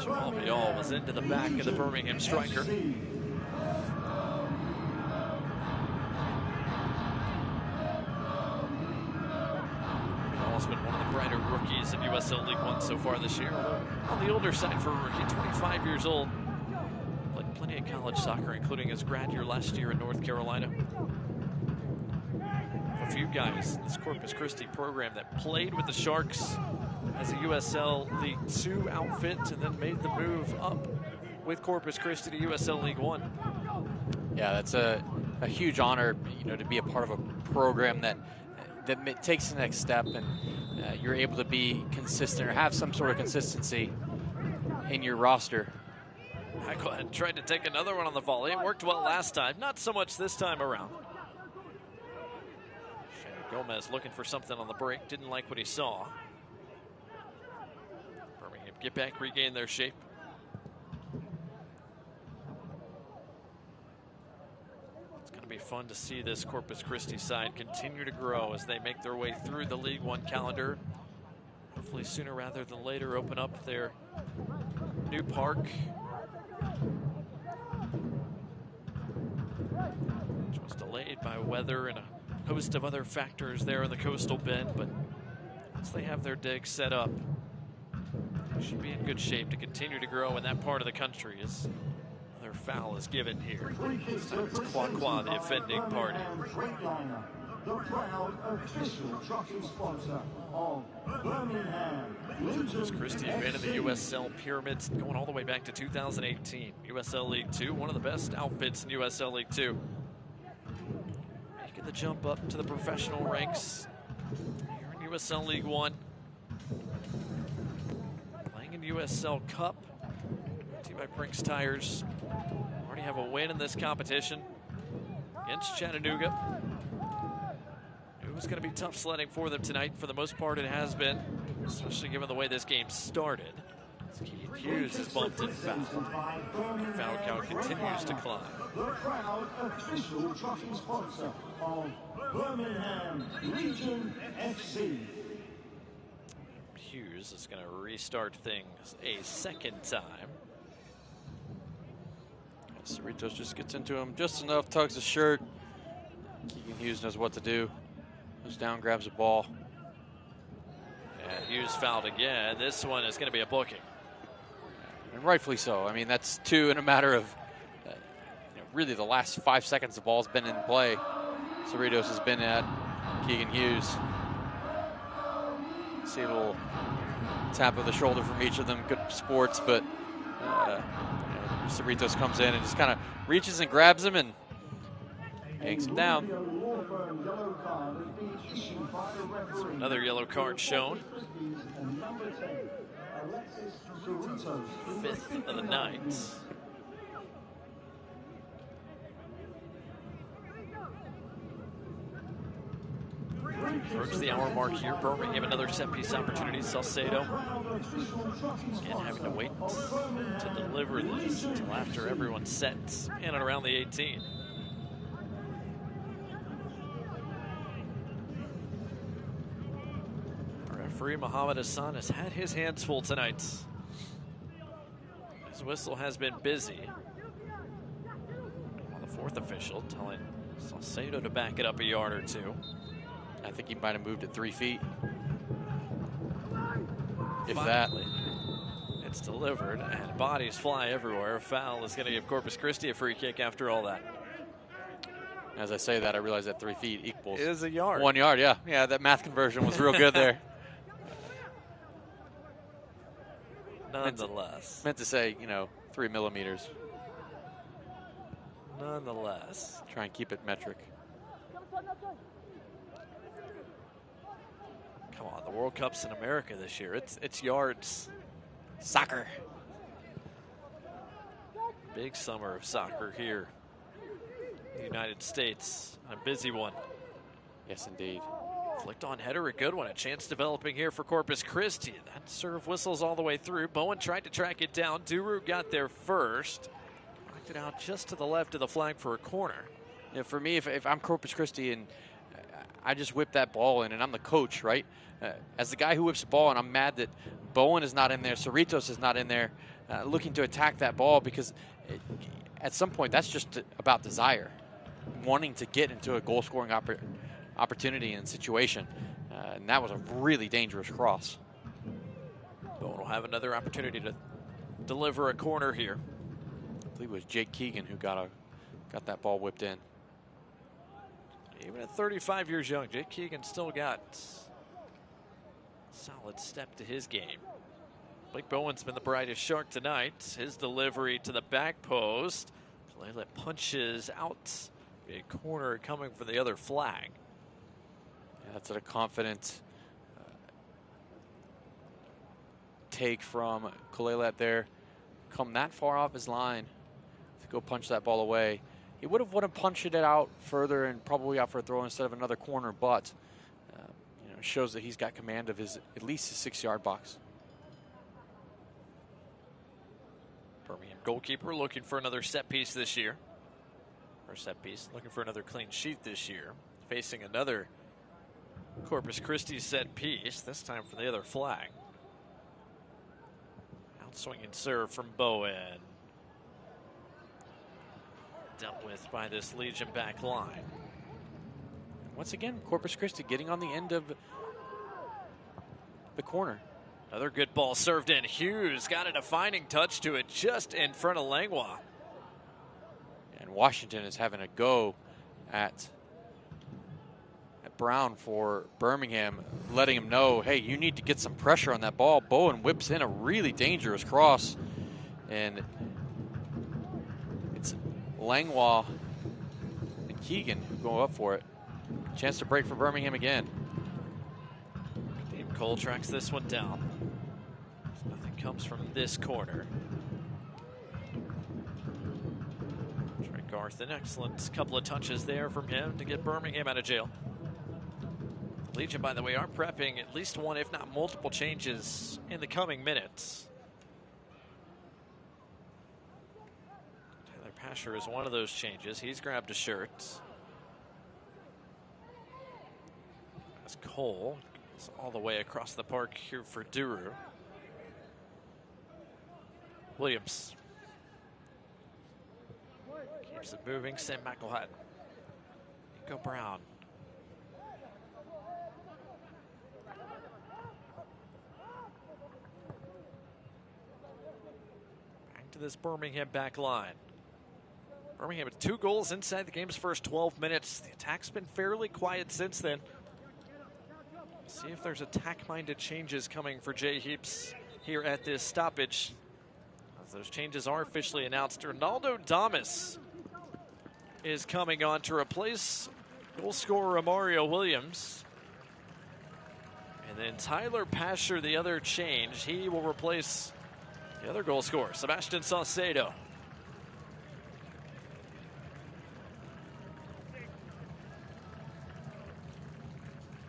Jamal Bial was into the back of the Birmingham striker. Bial's been one of the brighter rookies in USL League One so far this year. On the older side for a rookie, 25 years old. Played plenty of college soccer, including his grad year last year in North Carolina. A few guys in this Corpus Christi program that played with the Sharks as a USL League Two outfit and then made the move up with Corpus Christi to USL League One. Yeah, that's a huge honor, you know, to be a part of a program that takes the next step and you're able to be consistent or have some sort of consistency in your roster. I go ahead and tried to take another one on the volley. It worked well last time, not so much this time around. Gomez looking for something on the break, didn't like what he saw. Birmingham get back, regain their shape. It's going to be fun to see this Corpus Christi side continue to grow as they make their way through the League One calendar. Hopefully sooner rather than later open up their new park, which was delayed by weather and a host of other factors there in the coastal bend, but once they have their dig set up, they should be in good shape to continue to grow in that part of the country as their foul is given here. This time it's Qua, the offending party. The proud official trucking sponsor of Birmingham. Corpus Christi has been in the USL pyramids going all the way back to 2018. USL League Two, one of the best outfits in USL League Two. Making the jump up to the professional ranks here in USL League One. Playing in USL Cup. Team by Prinx Tires. Already have a win in this competition against Chattanooga. It was going to be tough sledding for them tonight. For the most part, it has been, especially given the way this game started. Keith Hughes is bumped and fouled. Foul count continues to climb. The proud official trucking sponsor of Birmingham Legion FC. Hughes is going to restart things a second time. Cerritos just gets into him just enough, tugs his shirt. Keegan Hughes knows what to do. Goes down, grabs the ball. And Hughes fouled again. This one is going to be a booking. And rightfully so. I mean, that's two in a matter of really the last 5 seconds the ball's been in play. Cerritos has been at Keegan Hughes. See a little tap of the shoulder from each of them. Good sports, but Cerritos comes in and just kind of reaches and grabs him and yanks him down. So another yellow card shown. 5th of the night. Approach the hour mark here. Birmingham, another set-piece opportunity. Salcedo, again, having to wait to deliver this until after everyone's set in and around the 18. Referee Muhammad Hassan has had his hands full tonight. His whistle has been busy. The fourth official telling Salcedo to back it up a yard or two. I think he might have moved it 3 feet. If Finally, it's delivered, and bodies fly everywhere. A foul is going to give Corpus Christi a free kick after all that. As I say that, I realize that 3 feet equals it is a yard. 1 yard, yeah. Yeah, that math conversion was real good there. Nonetheless. Meant to say, 3 millimeters. Nonetheless. Try and keep it metric. Come on, the World Cup's in America this year. It's yards. Soccer. Big summer of soccer here in the United States. A busy one. Yes, indeed. Flicked on header, a good one. A chance developing here for Corpus Christi. That serve whistles all the way through. Bowen tried to track it down. Duru got there first. Knocked it out just to the left of the flag for a corner. Yeah, for me, if I'm Corpus Christi and I just whip that ball in, and I'm the coach, right? As the guy who whips the ball, and I'm mad that Bowen is not in there, Cerritos is not in there, looking to attack that ball, because at some point that's just about desire, wanting to get into a goal-scoring opportunity and situation, and that was a really dangerous cross. Bowen will have another opportunity to deliver a corner here. I believe it was Jake Keegan who got that ball whipped in. Even at 35 years young, Jake Keegan still got a solid step to his game. Blake Bowen's been the brightest shark tonight. His delivery to the back post. Kalele punches out. Big corner coming for the other flag. Yeah, that's a confident take from Kalele there. Come that far off his line to go punch that ball away. He would have wanted to punch it out further and probably out for a throw instead of another corner, but shows that he's got command of at least his 6-yard box. Birmingham goalkeeper looking for another set piece this year. for a set piece. Looking for another clean sheet this year. Facing another Corpus Christi set piece, this time for the other flag. Outswinging serve from Bowen. Dealt with by this Legion back line. Once again, Corpus Christi getting on the end of the corner. Another good ball served in. Hughes got a defining touch to it just in front of Langlois. And Washington is having a go at Brown for Birmingham, letting him know, hey, you need to get some pressure on that ball. Bowen whips in a really dangerous cross, and it's Langlois and Keegan who go up for it. Chance to break for Birmingham again. Dave Cole tracks this one down. Nothing comes from this corner. Trey Garth, an excellent couple of touches there from him to get Birmingham out of jail. Legion, by the way, are prepping at least one, if not multiple changes in the coming minutes. Tyler Pasher is one of those changes. He's grabbed a shirt. As Cole is all the way across the park here for Duru. Williams keeps it moving. Sam McElhat. Nico Brown. To this Birmingham back line. Birmingham with 2 goals inside the game's first 12 minutes. The attack's been fairly quiet since then. See if there's attack-minded changes coming for Jay Heaps here at this stoppage. As those changes are officially announced, Ronaldo Damas is coming on to replace goal scorer Mario Williams. And then Tyler Pasher, the other change, he will replace the other goal scorer, Sebastian Saucedo.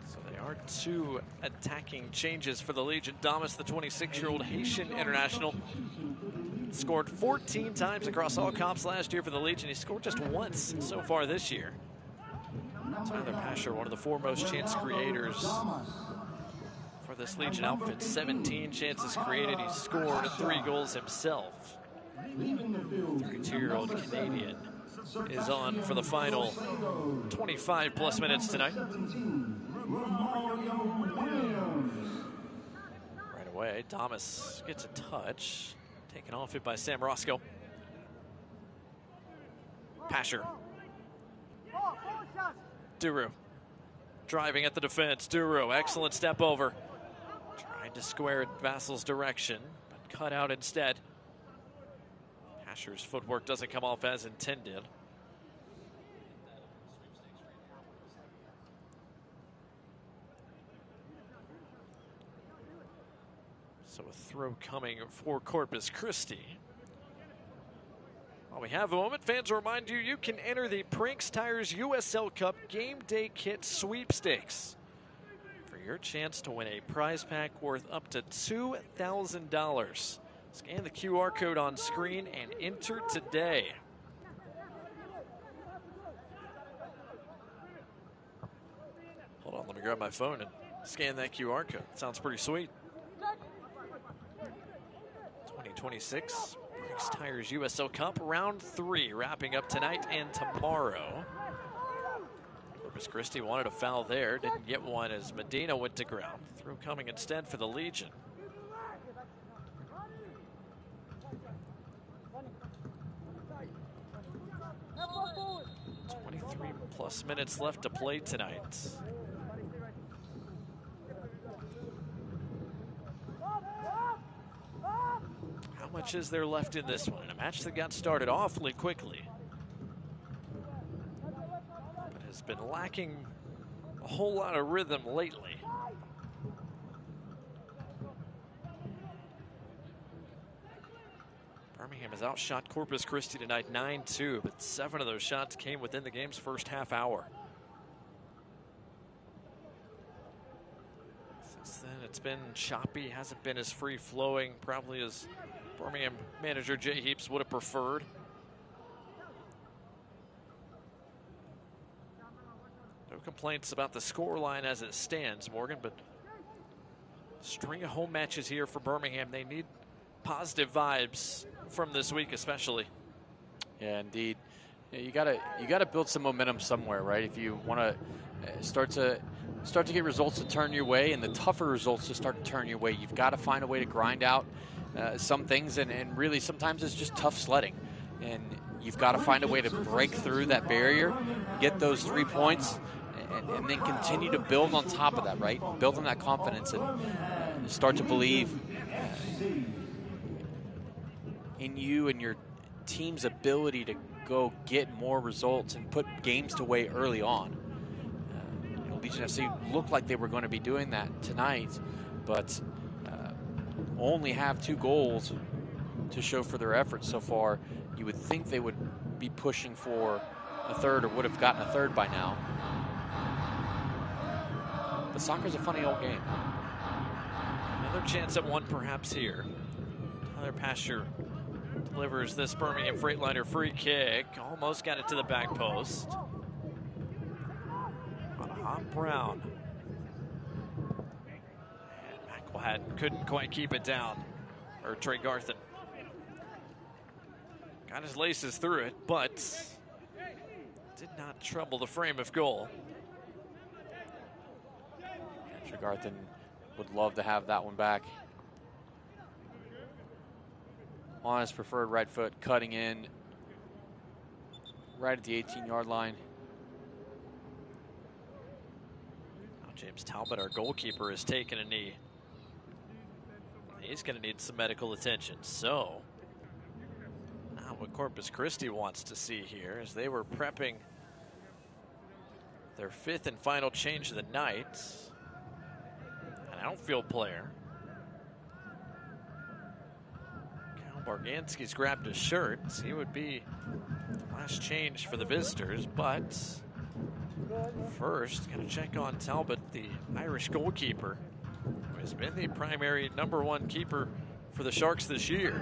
So they are 2 attacking changes for the Legion. Damas, the 26-year-old Haitian international, scored 14 times across all comps last year for the Legion. He scored just once so far this year. Tyler Pasher, one of the foremost chance creators for this Legion outfit. 17 chances created. He scored 3 goals himself. 32-year-old Canadian is on for the final 25 plus minutes tonight. Right away, Damas gets a touch. Taken off it by Sam Roscoe. Pasher. Duru. Driving at the defense. Duru, excellent step over. Tried to square it Vassal's direction, but cut out instead. Pasher's footwork doesn't come off as intended. So a throw coming for Corpus Christi. While we have a moment, fans will remind you, you can enter the Prinx Tires USL Cup Game Day Kit Sweepstakes for your chance to win a prize pack worth up to $2,000. Scan the QR code on screen and enter today. Hold on, let me grab my phone and scan that QR code. Sounds pretty sweet. 2026 Prinx Tires USL Cup Round 3 wrapping up tonight and tomorrow. Corpus Christi wanted a foul there, didn't get one as Medina went to ground. Through coming instead for the Legion. 23 plus minutes left to play tonight. How much is there left in this one? A match that got started awfully quickly, but has been lacking a whole lot of rhythm lately. Birmingham has outshot Corpus Christi tonight 9-2, but 7 of those shots came within the game's first half hour. Since then, it's been choppy, hasn't been as free-flowing, probably as Birmingham manager Jay Heaps would have preferred. complaints about the scoreline as it stands, Morgan, but string of home matches here for Birmingham. They need positive vibes from this week, especially. Yeah, indeed. Yeah, you gotta build some momentum somewhere, right? If you want to start to get results to turn your way, and the tougher results to start to turn your way, you've got to find a way to grind out some things, and really sometimes it's just tough sledding, and you've got to find a way to break through that barrier, get those 3 points, and then continue to build on top of that, right? Build on that confidence and start to believe in you and your team's ability to go get more results and put games away early on. Legion FC looked like they were going to be doing that tonight, but only have 2 goals to show for their efforts so far. You would think they would be pushing for a third, or would have gotten a third by now. But soccer's a funny old game. Another chance at one perhaps here. Tyler Pasture delivers this Birmingham Freightliner free kick. Almost got it to the back post. On a hot Brown. And McElhatton couldn't quite keep it down. Or Trey Garthen. Got his laces through it, but did not trouble the frame of goal. Trey Garthen would love to have that one back. On his preferred right foot, cutting in right at the 18-yard line. Now James Talbot, our goalkeeper, is taking a knee. He's going to need some medical attention. So, now what Corpus Christi wants to see here is they were prepping their 5th and final change of the night. An outfield player. Barganski's grabbed his shirt. He would be the last change for the visitors, but first, going to check on Talbot, the Irish goalkeeper, who has been the primary #1 keeper for the Sharks this year.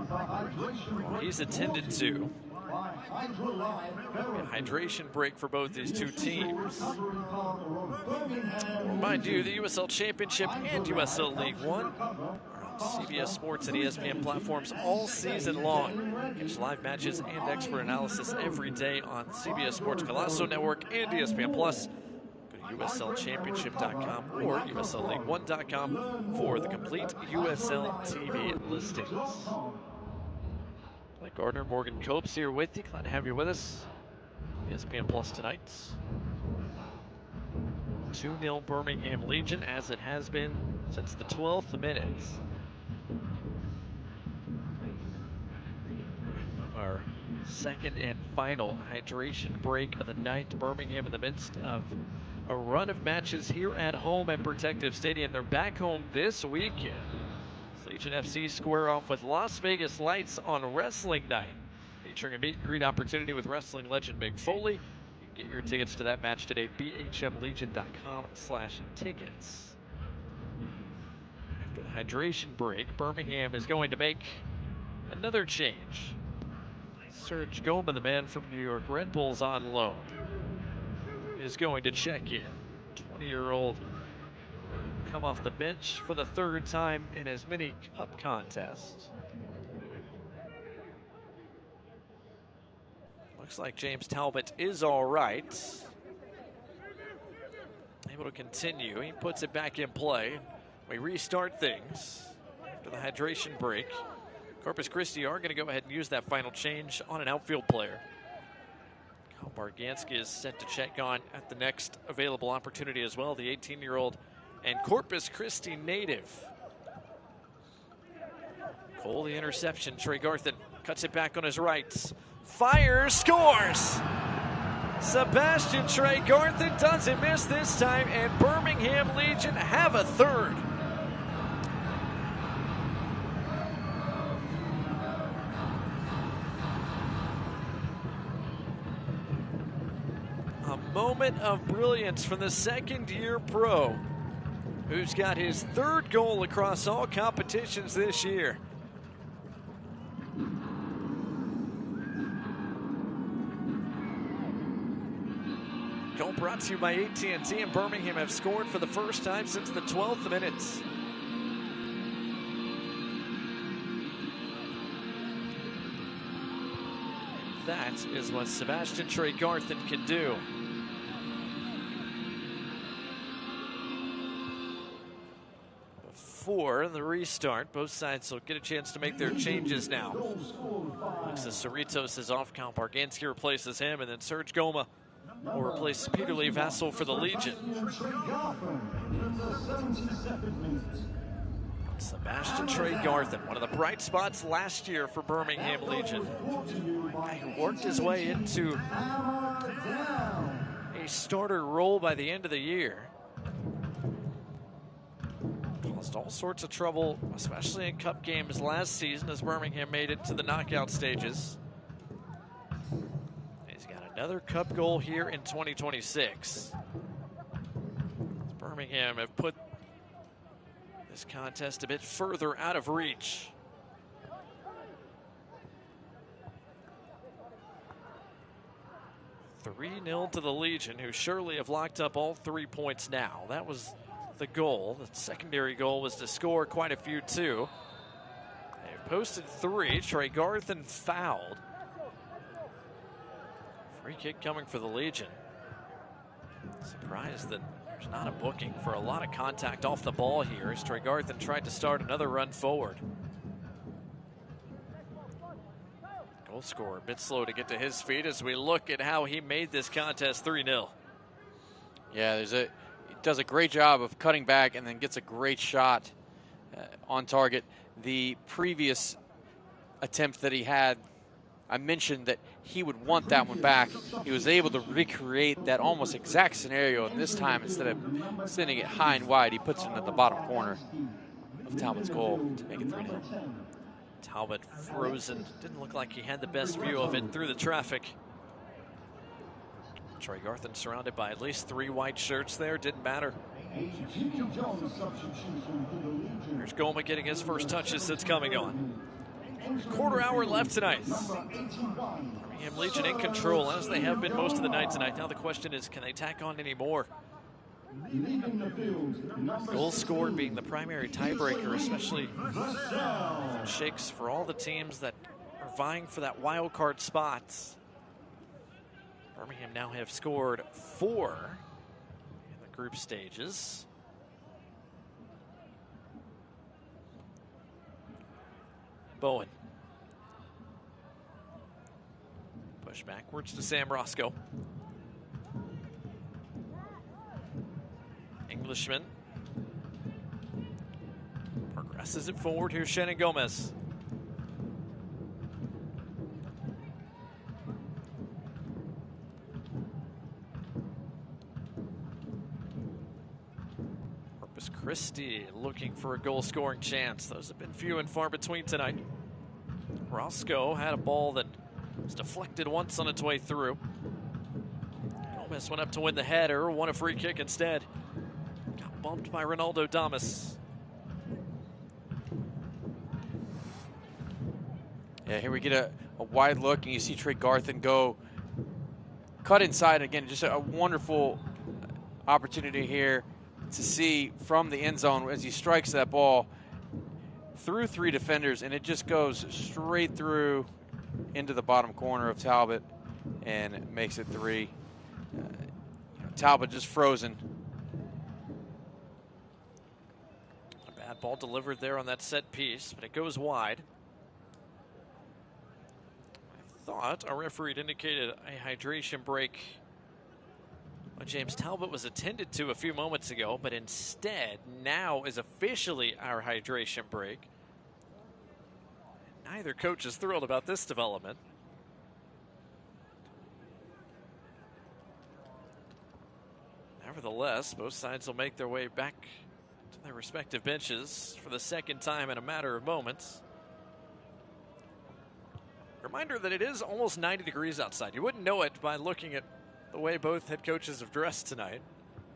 Well, he's attended to a hydration break for both these two teams. Remind you, the USL Championship and USL League One CBS Sports and ESPN platforms all season long. Catch live matches and expert analysis every day on CBS Sports Golazo Network and ESPN Plus. Go to USLChampionship.com or USLLeague1.com for the complete USL TV listings. Blake Gardner, Morgan Copes here with you. Glad to have you with us. ESPN Plus tonight. 2-0 Birmingham Legion, as it has been since the 12th minute. Our second and final hydration break of the night. Birmingham in the midst of a run of matches here at home at Protective Stadium. They're back home this weekend. Legion FC square off with Las Vegas Lights on wrestling night, featuring a meet and greet opportunity with wrestling legend Mick Foley. You can get your tickets to that match today, bhmlegion.com/tickets. After the hydration break, Birmingham is going to make another change. Serge Goma, the man from New York Red Bulls on loan, is going to check in. 20-year-old come off the bench for the 3rd time in as many cup contests. Looks like James Talbot is all right. Able to continue. He puts it back in play. We restart things after the hydration break. Corpus Christi are going to go ahead and use that final change on an outfield player. Kyle Barganski is set to check on at the next available opportunity as well, the 18-year-old and Corpus Christi native. Cole, the interception. Trey Garthen cuts it back on his right. Fires, scores! Sebastian Trey Garthen doesn't miss this time, and Birmingham Legion have a 3rd. A moment of brilliance from the 2nd-year pro, who's got his 3rd goal across all competitions this year. brought to you by AT&T, and Birmingham have scored for the first time since the 12th minute. That is what Sebastian Tregarthen can do. Before the restart, both sides will get a chance to make their changes now. Alexis Cerritos is off, Kyle Barganski replaces him, and then Serge Goma will replace Peter Lee Vassell for the Legion. Sebastian Tregarthen, one of the bright spots last year for Birmingham Legion. A guy who worked his way into a starter role by the end of the year. Caused all sorts of trouble, especially in cup games last season as Birmingham made it to the knockout stages. He's got another cup goal here in 2026. Birmingham have put this contest a bit further out of reach. "3-0 to the Legion, who surely have locked up all 3 points now. That was the goal. The secondary goal was to score quite a few too. They've posted 3. Tregarthen fouled. Free kick coming for the Legion. Surprised that there's not a booking for a lot of contact off the ball here as Tregarthen tried to start another run forward. Goal scorer a bit slow to get to his feet as we look at how he made this contest 3-0. Yeah, he does a great job of cutting back and then gets a great shot on target. The previous attempt that he had, I mentioned that he would want that one back. He was able to recreate that almost exact scenario, and this time, instead of sending it high and wide, he puts it into the bottom corner of Talbot's goal to make it 3-0. Talbot frozen. Didn't look like he had the best view of it through the traffic. Tregarthen surrounded by at least 3 white shirts there. Didn't matter. Here's Goma getting his first touches since coming on. Quarter hour left tonight. Birmingham Legion in control, as they have been most of the night tonight. Now the question is, can they tack on any more? Goal scored being the primary tiebreaker, especially shakes for all the teams that are vying for that wild card spot. Birmingham now have scored 4 in the group stages. Bowen. Push backwards to Sam Roscoe. Englishman progresses it forward. Here's Shannon Gomez. Corpus Christi looking for a goal-scoring chance. Those have been few and far between tonight. Roscoe had a ball that was deflected once on its way through. Gomez went up to win the header, won a free kick instead. Got bumped by Ronaldo Damas. Yeah, here we get a wide look, and you see Tregarthen go cut inside again. Just a wonderful opportunity here to see from the end zone as he strikes that ball through 3 defenders, and it just goes straight through into the bottom corner of Talbot and makes it 3. Talbot just frozen. A bad ball delivered there on that set piece, but it goes wide. I thought a referee had indicated a hydration break when James Talbot was attended to a few moments ago, but instead now is officially our hydration break. Neither coach is thrilled about this development. Nevertheless, both sides will make their way back to their respective benches for the second time in a matter of moments. Reminder that it is almost 90 degrees outside. You wouldn't know it by looking at the way both head coaches have dressed tonight.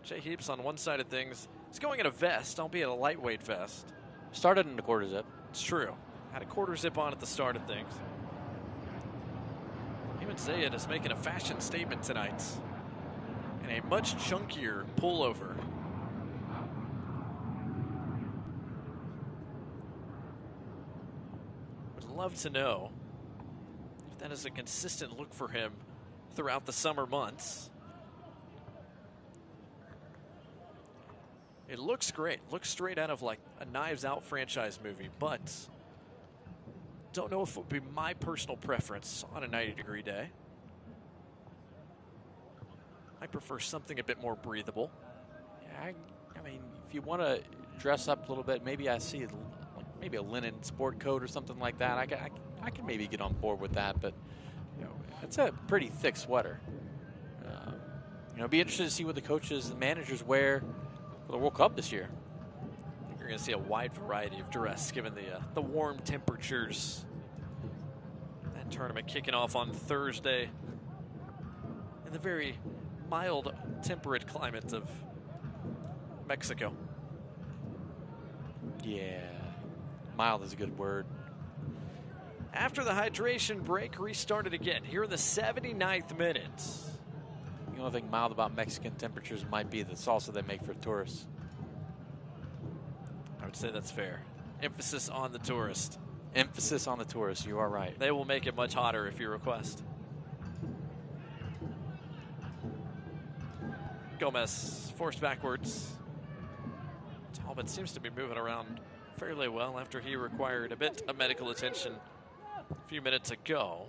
Jay Heaps on one side of things. He's going in a vest, albeit a lightweight vest. Started in the quarter zip. It's true. Had a quarter zip on at the start of things. Eamon Zayed is making a fashion statement tonight. And and a much chunkier pullover. Would love to know if that is a consistent look for him throughout the summer months. It looks great. Looks straight out of like a Knives Out franchise movie, but don't know if it would be my personal preference on a 90-degree day. I prefer something a bit more breathable. Yeah, I mean, if you want to dress up a little bit, maybe I see maybe a linen sport coat or something like that. I can maybe get on board with that, but you know, it's a pretty thick sweater. You know, it'd be interesting to see what the coaches and managers wear for the World Cup this year. I think you're going to see a wide variety of dress given the warm temperatures. That tournament kicking off on Thursday in the very mild, temperate climate of Mexico. Yeah, mild is a good word. After the hydration break, restarted again here in the 79th minute. The only thing mild about Mexican temperatures might be the salsa they make for tourists. I would say that's fair. Emphasis on the tourist. Emphasis on the tourist, you are right. They will make it much hotter if you request. Gomez forced backwards. Talbot seems to be moving around fairly well after he required a bit of medical attention a few minutes ago.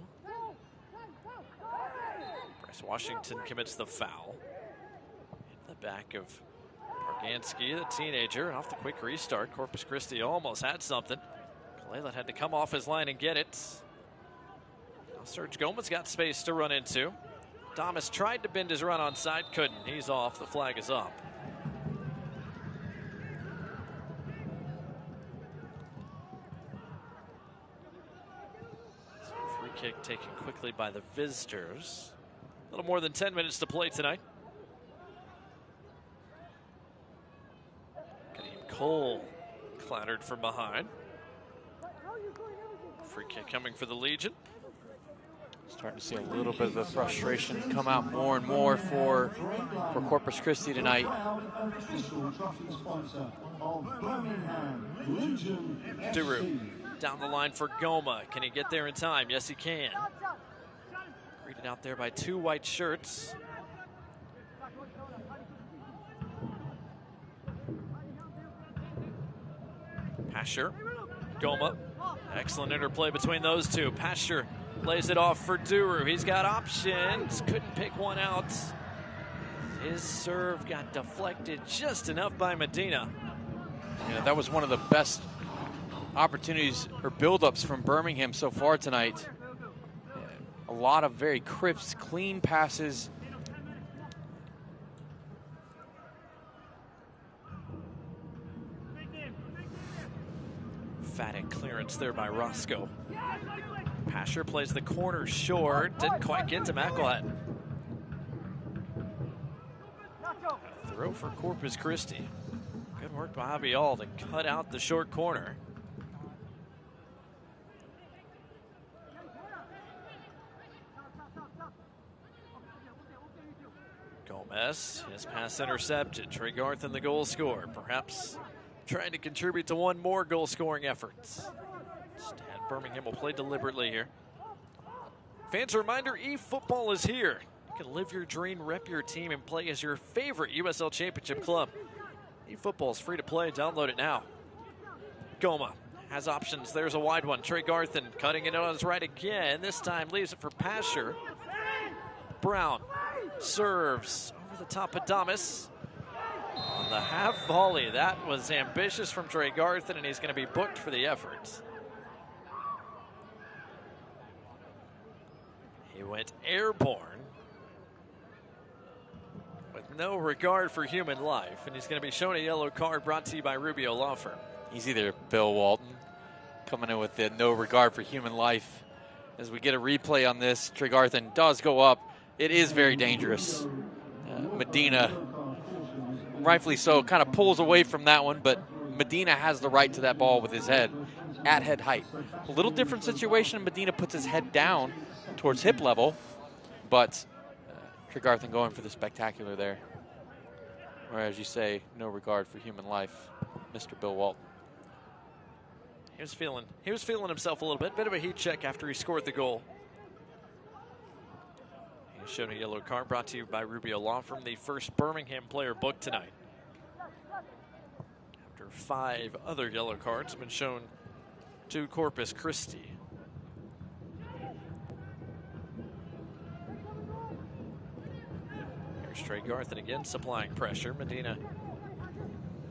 Bryce Washington commits the foul. In the back of Barganski, the teenager, off the quick restart. Corpus Christi almost had something. Kalela had to come off his line and get it. Now Serge Gomez got space to run into. Thomas tried to bend his run on side, couldn't. He's off. The flag is up. So free kick taken quickly by the visitors. A little more than 10 minutes to play tonight. Kadeem Cole clattered from behind. Free kick coming for the Legion. Starting to see a little bit of the frustration come out more and more for Corpus Christi tonight. Duru down the line for Goma. Can he get there in time? Yes, he can. Greeted out there by two white shirts. Pasher, Goma. Excellent interplay between those two. Pasher lays it off for Duru. He's got options. Couldn't pick one out. His serve got deflected just enough by Medina. Yeah, that was one of the best opportunities or build-ups from Birmingham so far tonight. A lot of very crisp, clean passes. Emphatic clearance there by Roscoe. Pasher plays the corner short. Didn't quite get to McElhat. Throw for Corpus Christi. Good work by Abial to cut out the short corner. Gomez, his pass intercepted. Trey Garth in the goal scorer. Perhaps trying to contribute to one more goal-scoring effort. Instead, Birmingham will play deliberately here. Fans, a reminder, eFootball is here. You can live your dream, rep your team, and play as your favorite USL Championship club. eFootball is free to play. Download it now. Goma has options. There's a wide one. Trey Garthen cutting it on his right again. This time leaves it for Pasher. Brown serves over the top of Damas. On the half volley, that was ambitious from Trey Garthen, and he's going to be booked for the effort. He went airborne with no regard for human life, and he's going to be shown a yellow card brought to you by Rubio Law Firm. He's either Bill Walton coming in with the no regard for human life. As we get a replay on this, Trey Garthen does go up. It is very dangerous. Medina, rightfully so, kind of pulls away from that one, but Medina has the right to that ball with his head at head height. A little different situation. Medina puts his head down towards hip level, but Tregarthen going for the spectacular there. Or as you say, no regard for human life, Mr. Bill Walton. He was feeling himself a little bit of a heat check after he scored the goal. He showed a yellow card, brought to you by Rubio Law Firm, the first Birmingham player booked tonight. After 5 other yellow cards have been shown to Corpus Christi. Here's Tregarthen again, supplying pressure. Medina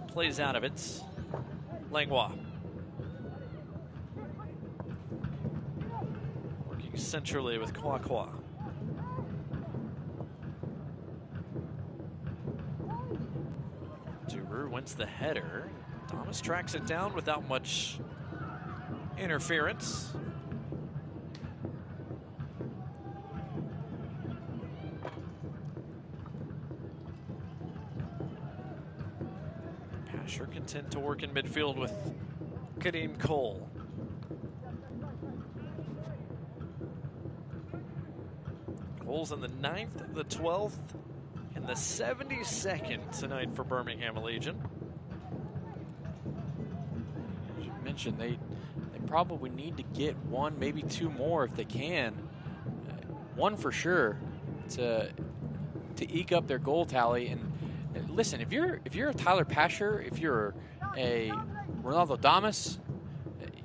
plays out of it. Langlois. Working centrally with Kwakwa. Dubur wins the header. Thomas tracks it down without much interference. Pasher content to work in midfield with Kadeem Cole. Cole's in the 9th, the 12th, and the 72nd tonight for Birmingham Legion. As you mentioned, they probably need to get 1, maybe 2 more if they can. 1 for sure to eke up their goal tally. And listen, if you're a Tyler Pasher, if you're a Ronaldo Damas,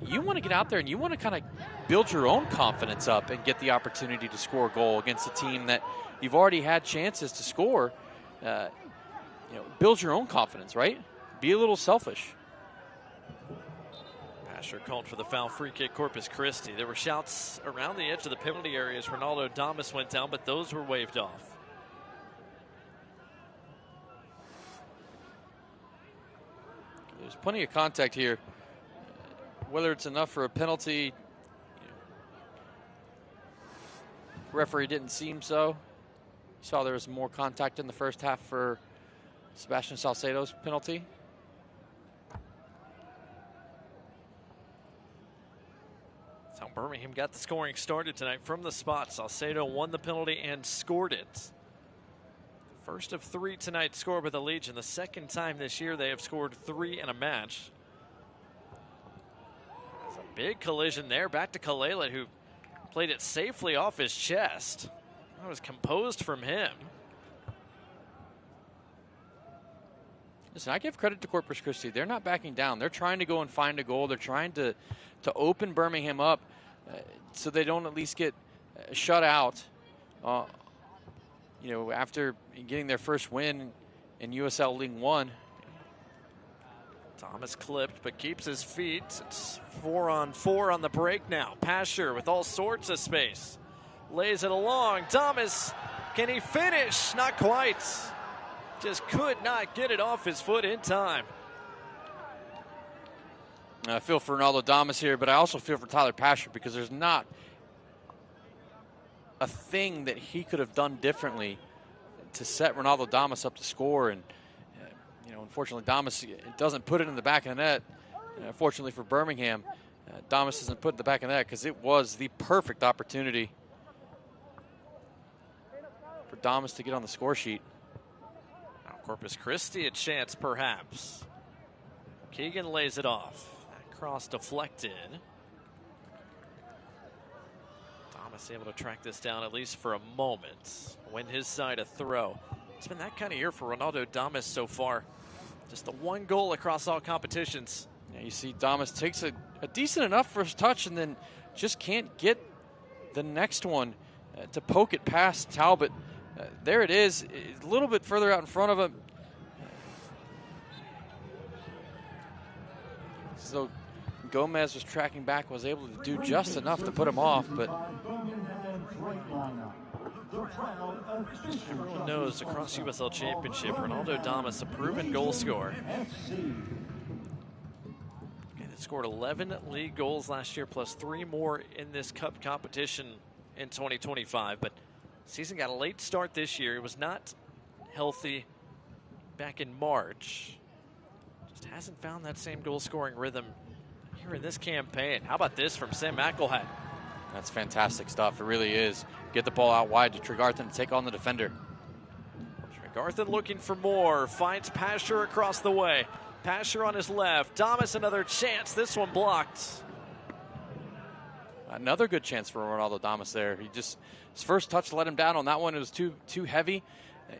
you want to get out there and you want to kind of build your own confidence up and get the opportunity to score a goal against a team that you've already had chances to score. Build your own confidence, right? Be a little selfish. Pasher called for the foul, free kick, Corpus Christi. There were shouts around the edge of the penalty area as Ronaldo Damas went down, but those were waved off. There's plenty of contact here. Whether it's enough for a penalty, referee didn't seem so. You saw there was more contact in the first half for Sebastian Salcedo's penalty. That's how Birmingham got the scoring started tonight from the spot. Salcedo won the penalty and scored it. First of 3 tonight scored by the Legion. The second time this year they have scored 3 in a match. There's a big collision there. Back to Kalele, who played it safely off his chest. That was composed from him. Listen, I give credit to Corpus Christi. They're not backing down. They're trying to go and find a goal. They're trying to open Birmingham up so they don't at least get shut out. After getting their first win in USL League One. Thomas clipped, but keeps his feet. It's 4-on-4 on the break now. Pasher with all sorts of space. Lays it along. Thomas, can he finish? Not quite. Just could not get it off his foot in time. I feel for Ronaldo Damas here, but I also feel for Tyler Pasher because there's not a thing that he could have done differently to set Ronaldo Damas up to score. And, unfortunately, Damas doesn't put it in the back of the net. Fortunately for Birmingham, Damas doesn't put it in the back of the net because it was the perfect opportunity for Damas to get on the score sheet. Now Corpus Christi a chance perhaps. Keegan lays it off. That cross deflected. Damas able to track this down at least for a moment. Win his side a throw. It's been that kind of year for Ronaldo Damas so far. Just the 1 goal across all competitions. Yeah, you see Damas takes a decent enough first touch and then just can't get the next one to poke it past Talbot. There it is, a little bit further out in front of him. So Gomez was tracking back, was able to do just enough to put him off, but everyone knows across USL Championship, Ronaldo Damas, a proven goal scorer. They scored 11 league goals last year, plus 3 more in this cup competition in 2025. But season got a late start this year. It was not healthy back in March. Just hasn't found that same goal scoring rhythm here in this campaign. How about this from Sam McElhat? That's fantastic stuff. It really is. Get the ball out wide to Tregarthen to take on the defender. Garthen looking for more, finds Pasher across the way. Pasher on his left, Damas another chance, this one blocked. Another good chance for Ronaldo Damas there. His first touch let him down on that one. It was too heavy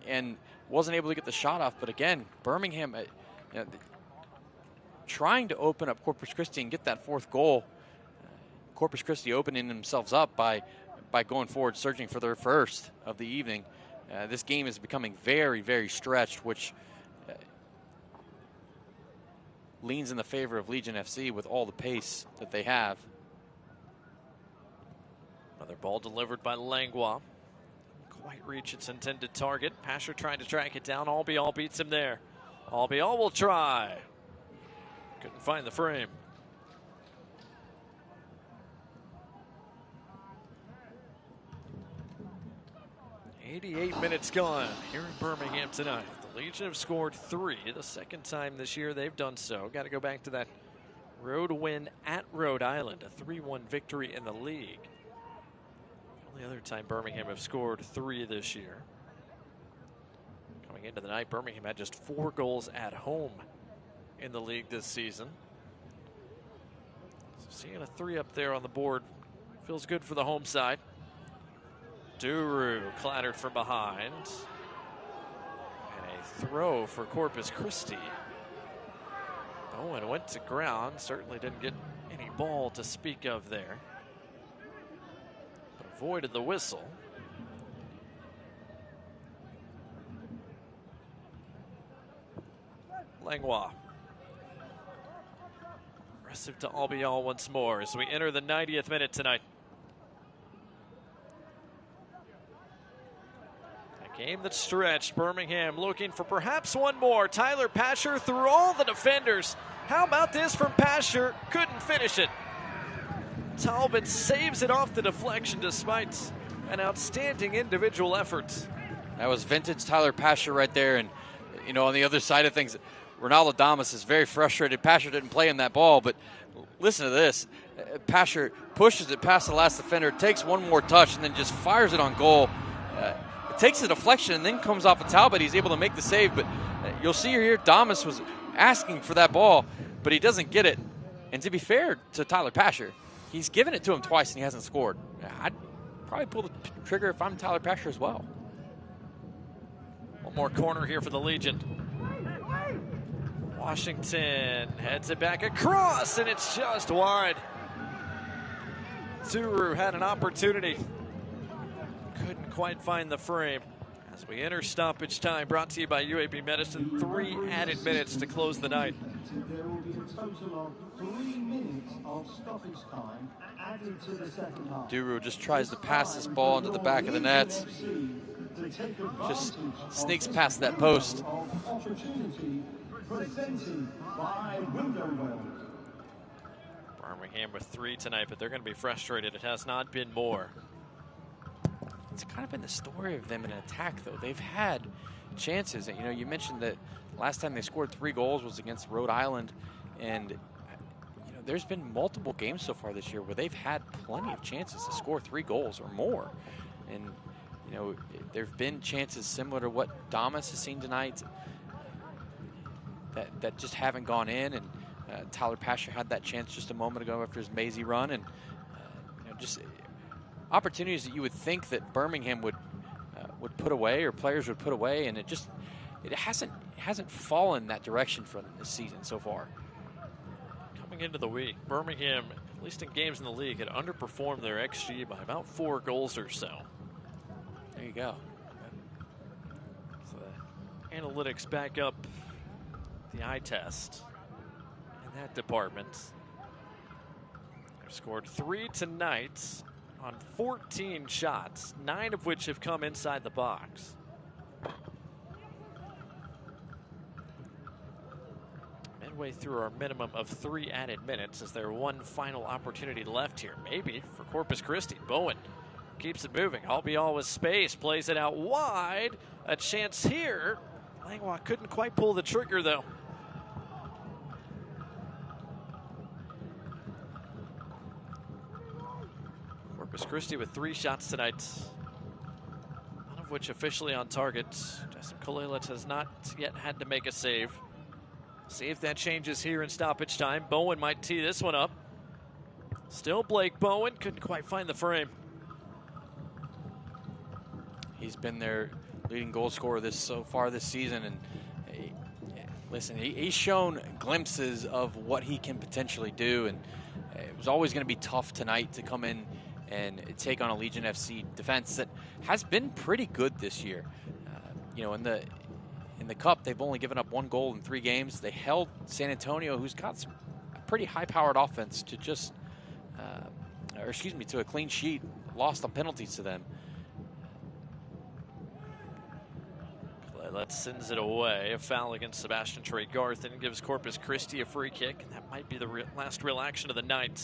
and wasn't able to get the shot off. But again, Birmingham trying to open up Corpus Christi and get that fourth goal. Corpus Christi opening themselves up by going forward, searching for their first of the evening. This game is becoming very, very stretched, which leans in the favor of Legion FC with all the pace that they have. Another ball delivered by Langlois. Quite reach its intended target. Pasher trying to track it down. Albiol beats him there. Albiol will try. Couldn't find the frame. "88 minutes gone here in Birmingham tonight. The Legion have scored 3, the second time this year they've done so. Got to go back to that road win at Rhode Island, a 3-1 victory in the league. The only other time Birmingham have scored 3 this year. Coming into the night, Birmingham had just 4 goals at home in the league this season. So seeing a 3 up there on the board feels good for the home side. Duru clattered from behind. And a throw for Corpus Christi. Bowen went to ground, certainly didn't get any ball to speak of there. But avoided the whistle. Langlois. Aggressive to Albiol once more as we enter the 90th minute tonight. A game that's stretched. Birmingham looking for perhaps one more. Tyler Pasher through all the defenders. How about this from Pasher? Couldn't finish it. Talbot saves it off the deflection despite an outstanding individual effort. That was vintage Tyler Pasher right there. And, you know, on the other side of things, Ronaldo Damas is very frustrated. Pasher didn't play in that ball, but listen to this. Pasher pushes it past the last defender, takes one more touch, and then just fires it on goal. It takes a deflection and then comes off of Talbot. He's able to make the save, but you'll see here Damas was asking for that ball, but he doesn't get it. And to be fair to Tyler Pasher, he's given it to him twice and he hasn't scored. I'd probably pull the trigger if I'm Tyler Pasher as well. One more corner here for the Legion. Washington heads it back across, and it's just wide. Duru had an opportunity. Couldn't quite find the frame. As we enter stoppage time, brought to you by UAB Medicine. 3 added minutes to close the night. There will be a total of 3 minutes of stoppage time added to the second half. Duru just tries to pass this ball into the back of the net. Just sneaks past that post. Birmingham with 3 tonight, but they're going to be frustrated. It has not been more. It's kind of been the story of them in attack, though. They've had chances. You know, you mentioned that last time they scored 3 goals was against Rhode Island, and you know, there's been multiple games so far this year where they've had plenty of chances to score 3 goals or more. And you know, there have been chances similar to what Damas has seen tonight that just haven't gone in. And Tyler Pasher had that chance just a moment ago after his Maisie run, and you know, just opportunities that you would think that Birmingham would put away or players would put away, and it hasn't fallen that direction for them this season so far. Coming into the week, Birmingham, at least in games in the league, had underperformed their XG by about 4 goals or so. There you go. So the analytics back up the eye test in that department. They've scored 3 tonight on 14 shots, 9 of which have come inside the box. Midway through our minimum of 3 added minutes, is there one final opportunity left here? Maybe for Corpus Christi. Bowen keeps it moving. Albiol with space, plays it out wide. A chance here. Langlois couldn't quite pull the trigger though. Corpus Christi with 3 shots tonight, none of of which officially on target. Justin Kalilat has not yet had to make a save. See if that changes here in stoppage time. Bowen might tee this one up. Still Blake Bowen, couldn't quite find the frame. He's been their leading goal scorer so far this season, and listen, he's shown glimpses of what he can potentially do, and it was always going to be tough tonight to come in and take on a Legion FC defense that has been pretty good this year. You know, in the Cup, they've only given up 1 goal in 3 games. They held San Antonio, who's got some pretty high-powered offense, to just, to a clean sheet, lost on penalties to them. That sends it away. A foul against Sebastian Tregarth and gives Corpus Christi a free kick. And that might be the last real action of the night.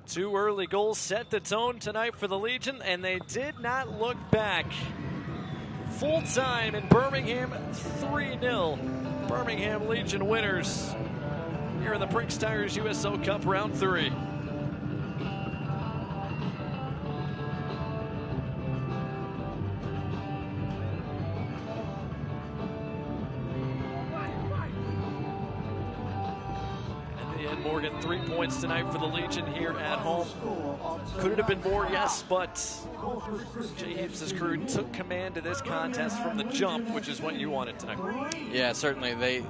2 early goals set the tone tonight for the Legion, and they did not look back. Full time in Birmingham, 3-0. Birmingham Legion winners here in the Prinx Tires USL Cup Round 3. Morgan, 3 points tonight for the Legion here at home. Could it have been more? Yes, but Jay Heaps' crew took command of this contest from the jump, which is what you wanted tonight. Yeah, certainly. They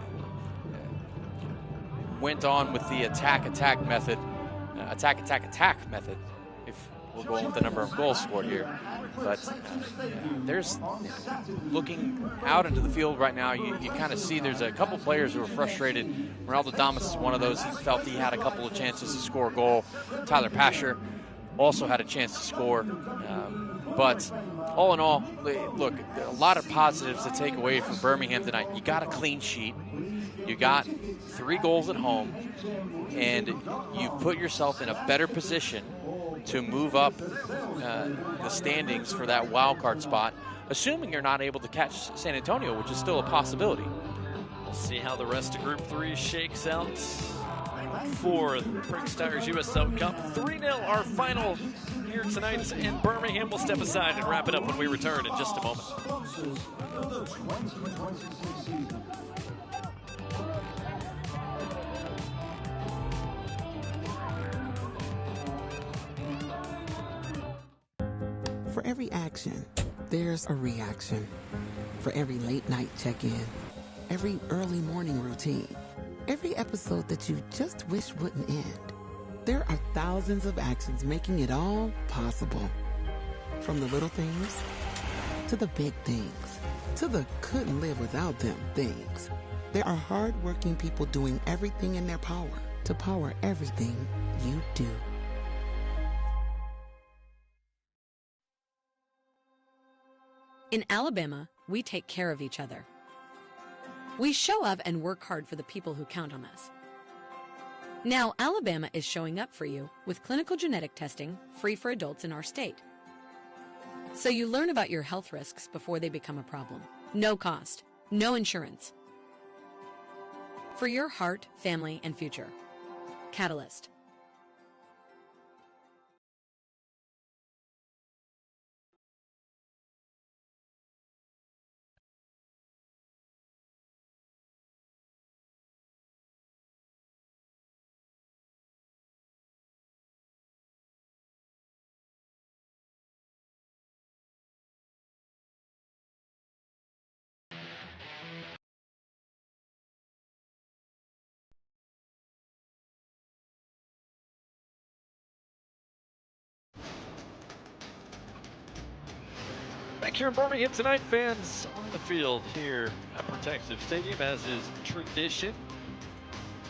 went on with the attack method, if we're going with the number of goals scored here. But there's, looking out into the field right now, you kind of see there's a couple players who are frustrated. Ronaldo Damas is one of those. He felt he had a couple of chances to score a goal. Tyler Pasher also had a chance to score. But all in all, look, a lot of positives to take away from Birmingham tonight. You got a clean sheet. You got 3 goals at home. And you put yourself in a better position to move up the standings for that wild card spot, assuming you're not able to catch San Antonio, which is still a possibility. We'll see how the rest of Group 3 shakes out for the Prinx Tires USL Cup. 3-0 our final here tonight in Birmingham. We'll step aside and wrap it up when we return in just a moment. For every action, there's a reaction. For every late night check-in, every early morning routine, every episode that you just wish wouldn't end, there are thousands of actions making it all possible. From the little things, to the big things, to the couldn't live without them things. There are hard-working people doing everything in their power to power everything you do. In Alabama, we take care of each other. We show up and work hard for the people who count on us. Now, Alabama is showing up for you with clinical genetic testing free for adults in our state. So you learn about your health risks before they become a problem. No cost, no insurance. For your heart, family, and future. Catalyst. Back here in Birmingham tonight, fans on the field here at Protective Stadium, as is tradition.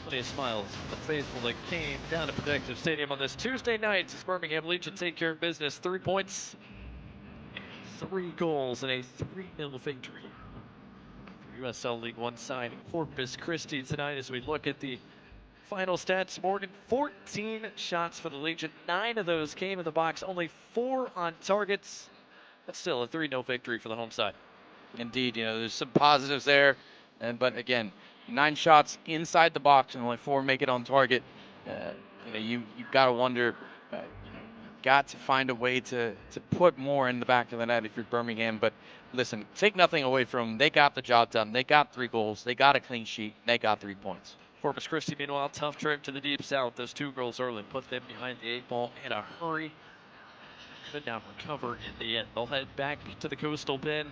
Plenty of smiles from the faithful that came down to Protective Stadium on this Tuesday night as Birmingham Legion take care of business. 3 points, 3 goals, and a 3-0 victory for USL League One side Corpus Christi tonight. As we look at the final stats, Morgan, 14 shots for the Legion. 9 of those came in the box, only 4 on targets. That's still a 3-0 victory for the home side. Indeed, there's some positives there, but again, 9 shots inside the box and only 4 make it on target. You've got to wonder, got to find a way to put more in the back of the net if you're Birmingham. But listen, take nothing away from them. They got the job done. They got 3 goals. They got a clean sheet. They got 3 points. Corpus Christi, meanwhile, tough trip to the deep south. Those 2 goals early put them behind the 8 ball in a hurry. But now recover in the end. They'll head back to the Coastal Bend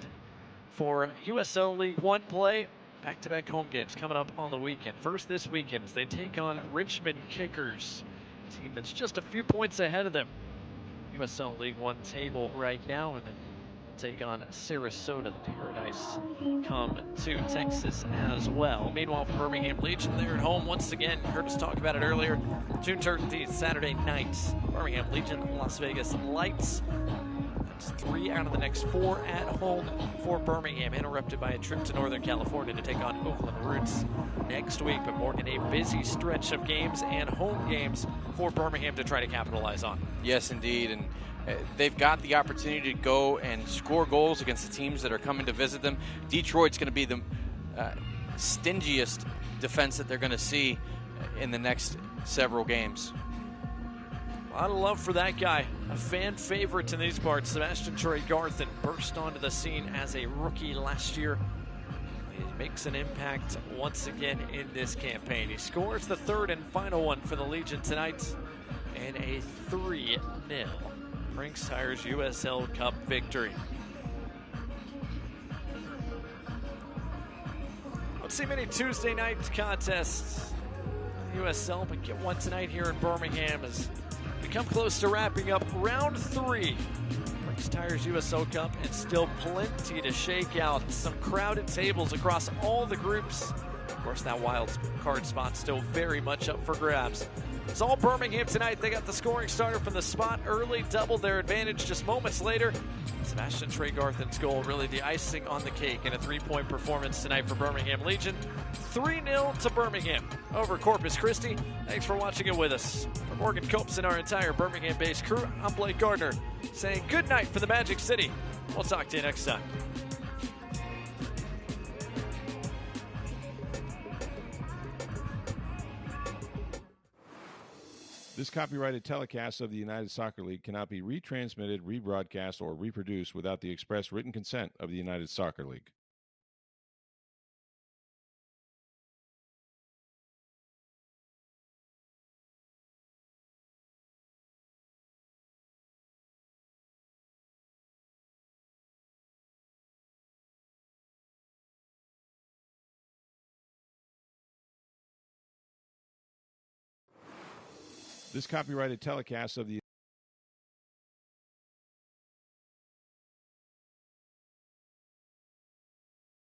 for USL League One play. Back-to-back home games coming up on the weekend. First this weekend as they take on Richmond Kickers, a team that's just a few points ahead of them. USL League One table right now, and then take on Sarasota, the Paradise, come to Texas as well. Meanwhile, for Birmingham Legion, they're at home once again. You heard us talk about it earlier. June 13th, Saturday night, Birmingham Legion, Las Vegas Lights. That's 3 out of the next 4 at home for Birmingham, interrupted by a trip to Northern California to take on Oakland Roots next week. But Morgan, a busy stretch of games and home games for Birmingham to try to capitalize on. Yes, indeed, and they've got the opportunity to go and score goals against the teams that are coming to visit them. Detroit's going to be the stingiest defense that they're going to see in the next several games. A lot of love for that guy. A fan favorite in these parts. Sebastian Tregarthen burst onto the scene as a rookie last year. He makes an impact once again in this campaign. He scores the 3rd and final one for the Legion tonight, and a 3-0 Prinx Tires USL Cup victory. Don't see many Tuesday night contests in the USL, but get one tonight here in Birmingham as we come close to wrapping up round 3. Prinx Tires USL Cup, and still plenty to shake out. Some crowded tables across all the groups. Of course, that wild card spot still very much up for grabs. It's all Birmingham tonight. They got the scoring starter from the spot early, doubled their advantage just moments later. Sebastian Tregarthen's goal, really the icing on the cake, in a 3-point performance tonight for Birmingham Legion. 3-0 to Birmingham over Corpus Christi. Thanks for watching it with us. For Morgan Copes and our entire Birmingham-based crew, I'm Blake Gardner, saying good night for the Magic City. We'll talk to you next time. This copyrighted telecast of the United Soccer League cannot be retransmitted, rebroadcast, or reproduced without the express written consent of the United Soccer League. This copyrighted telecast of the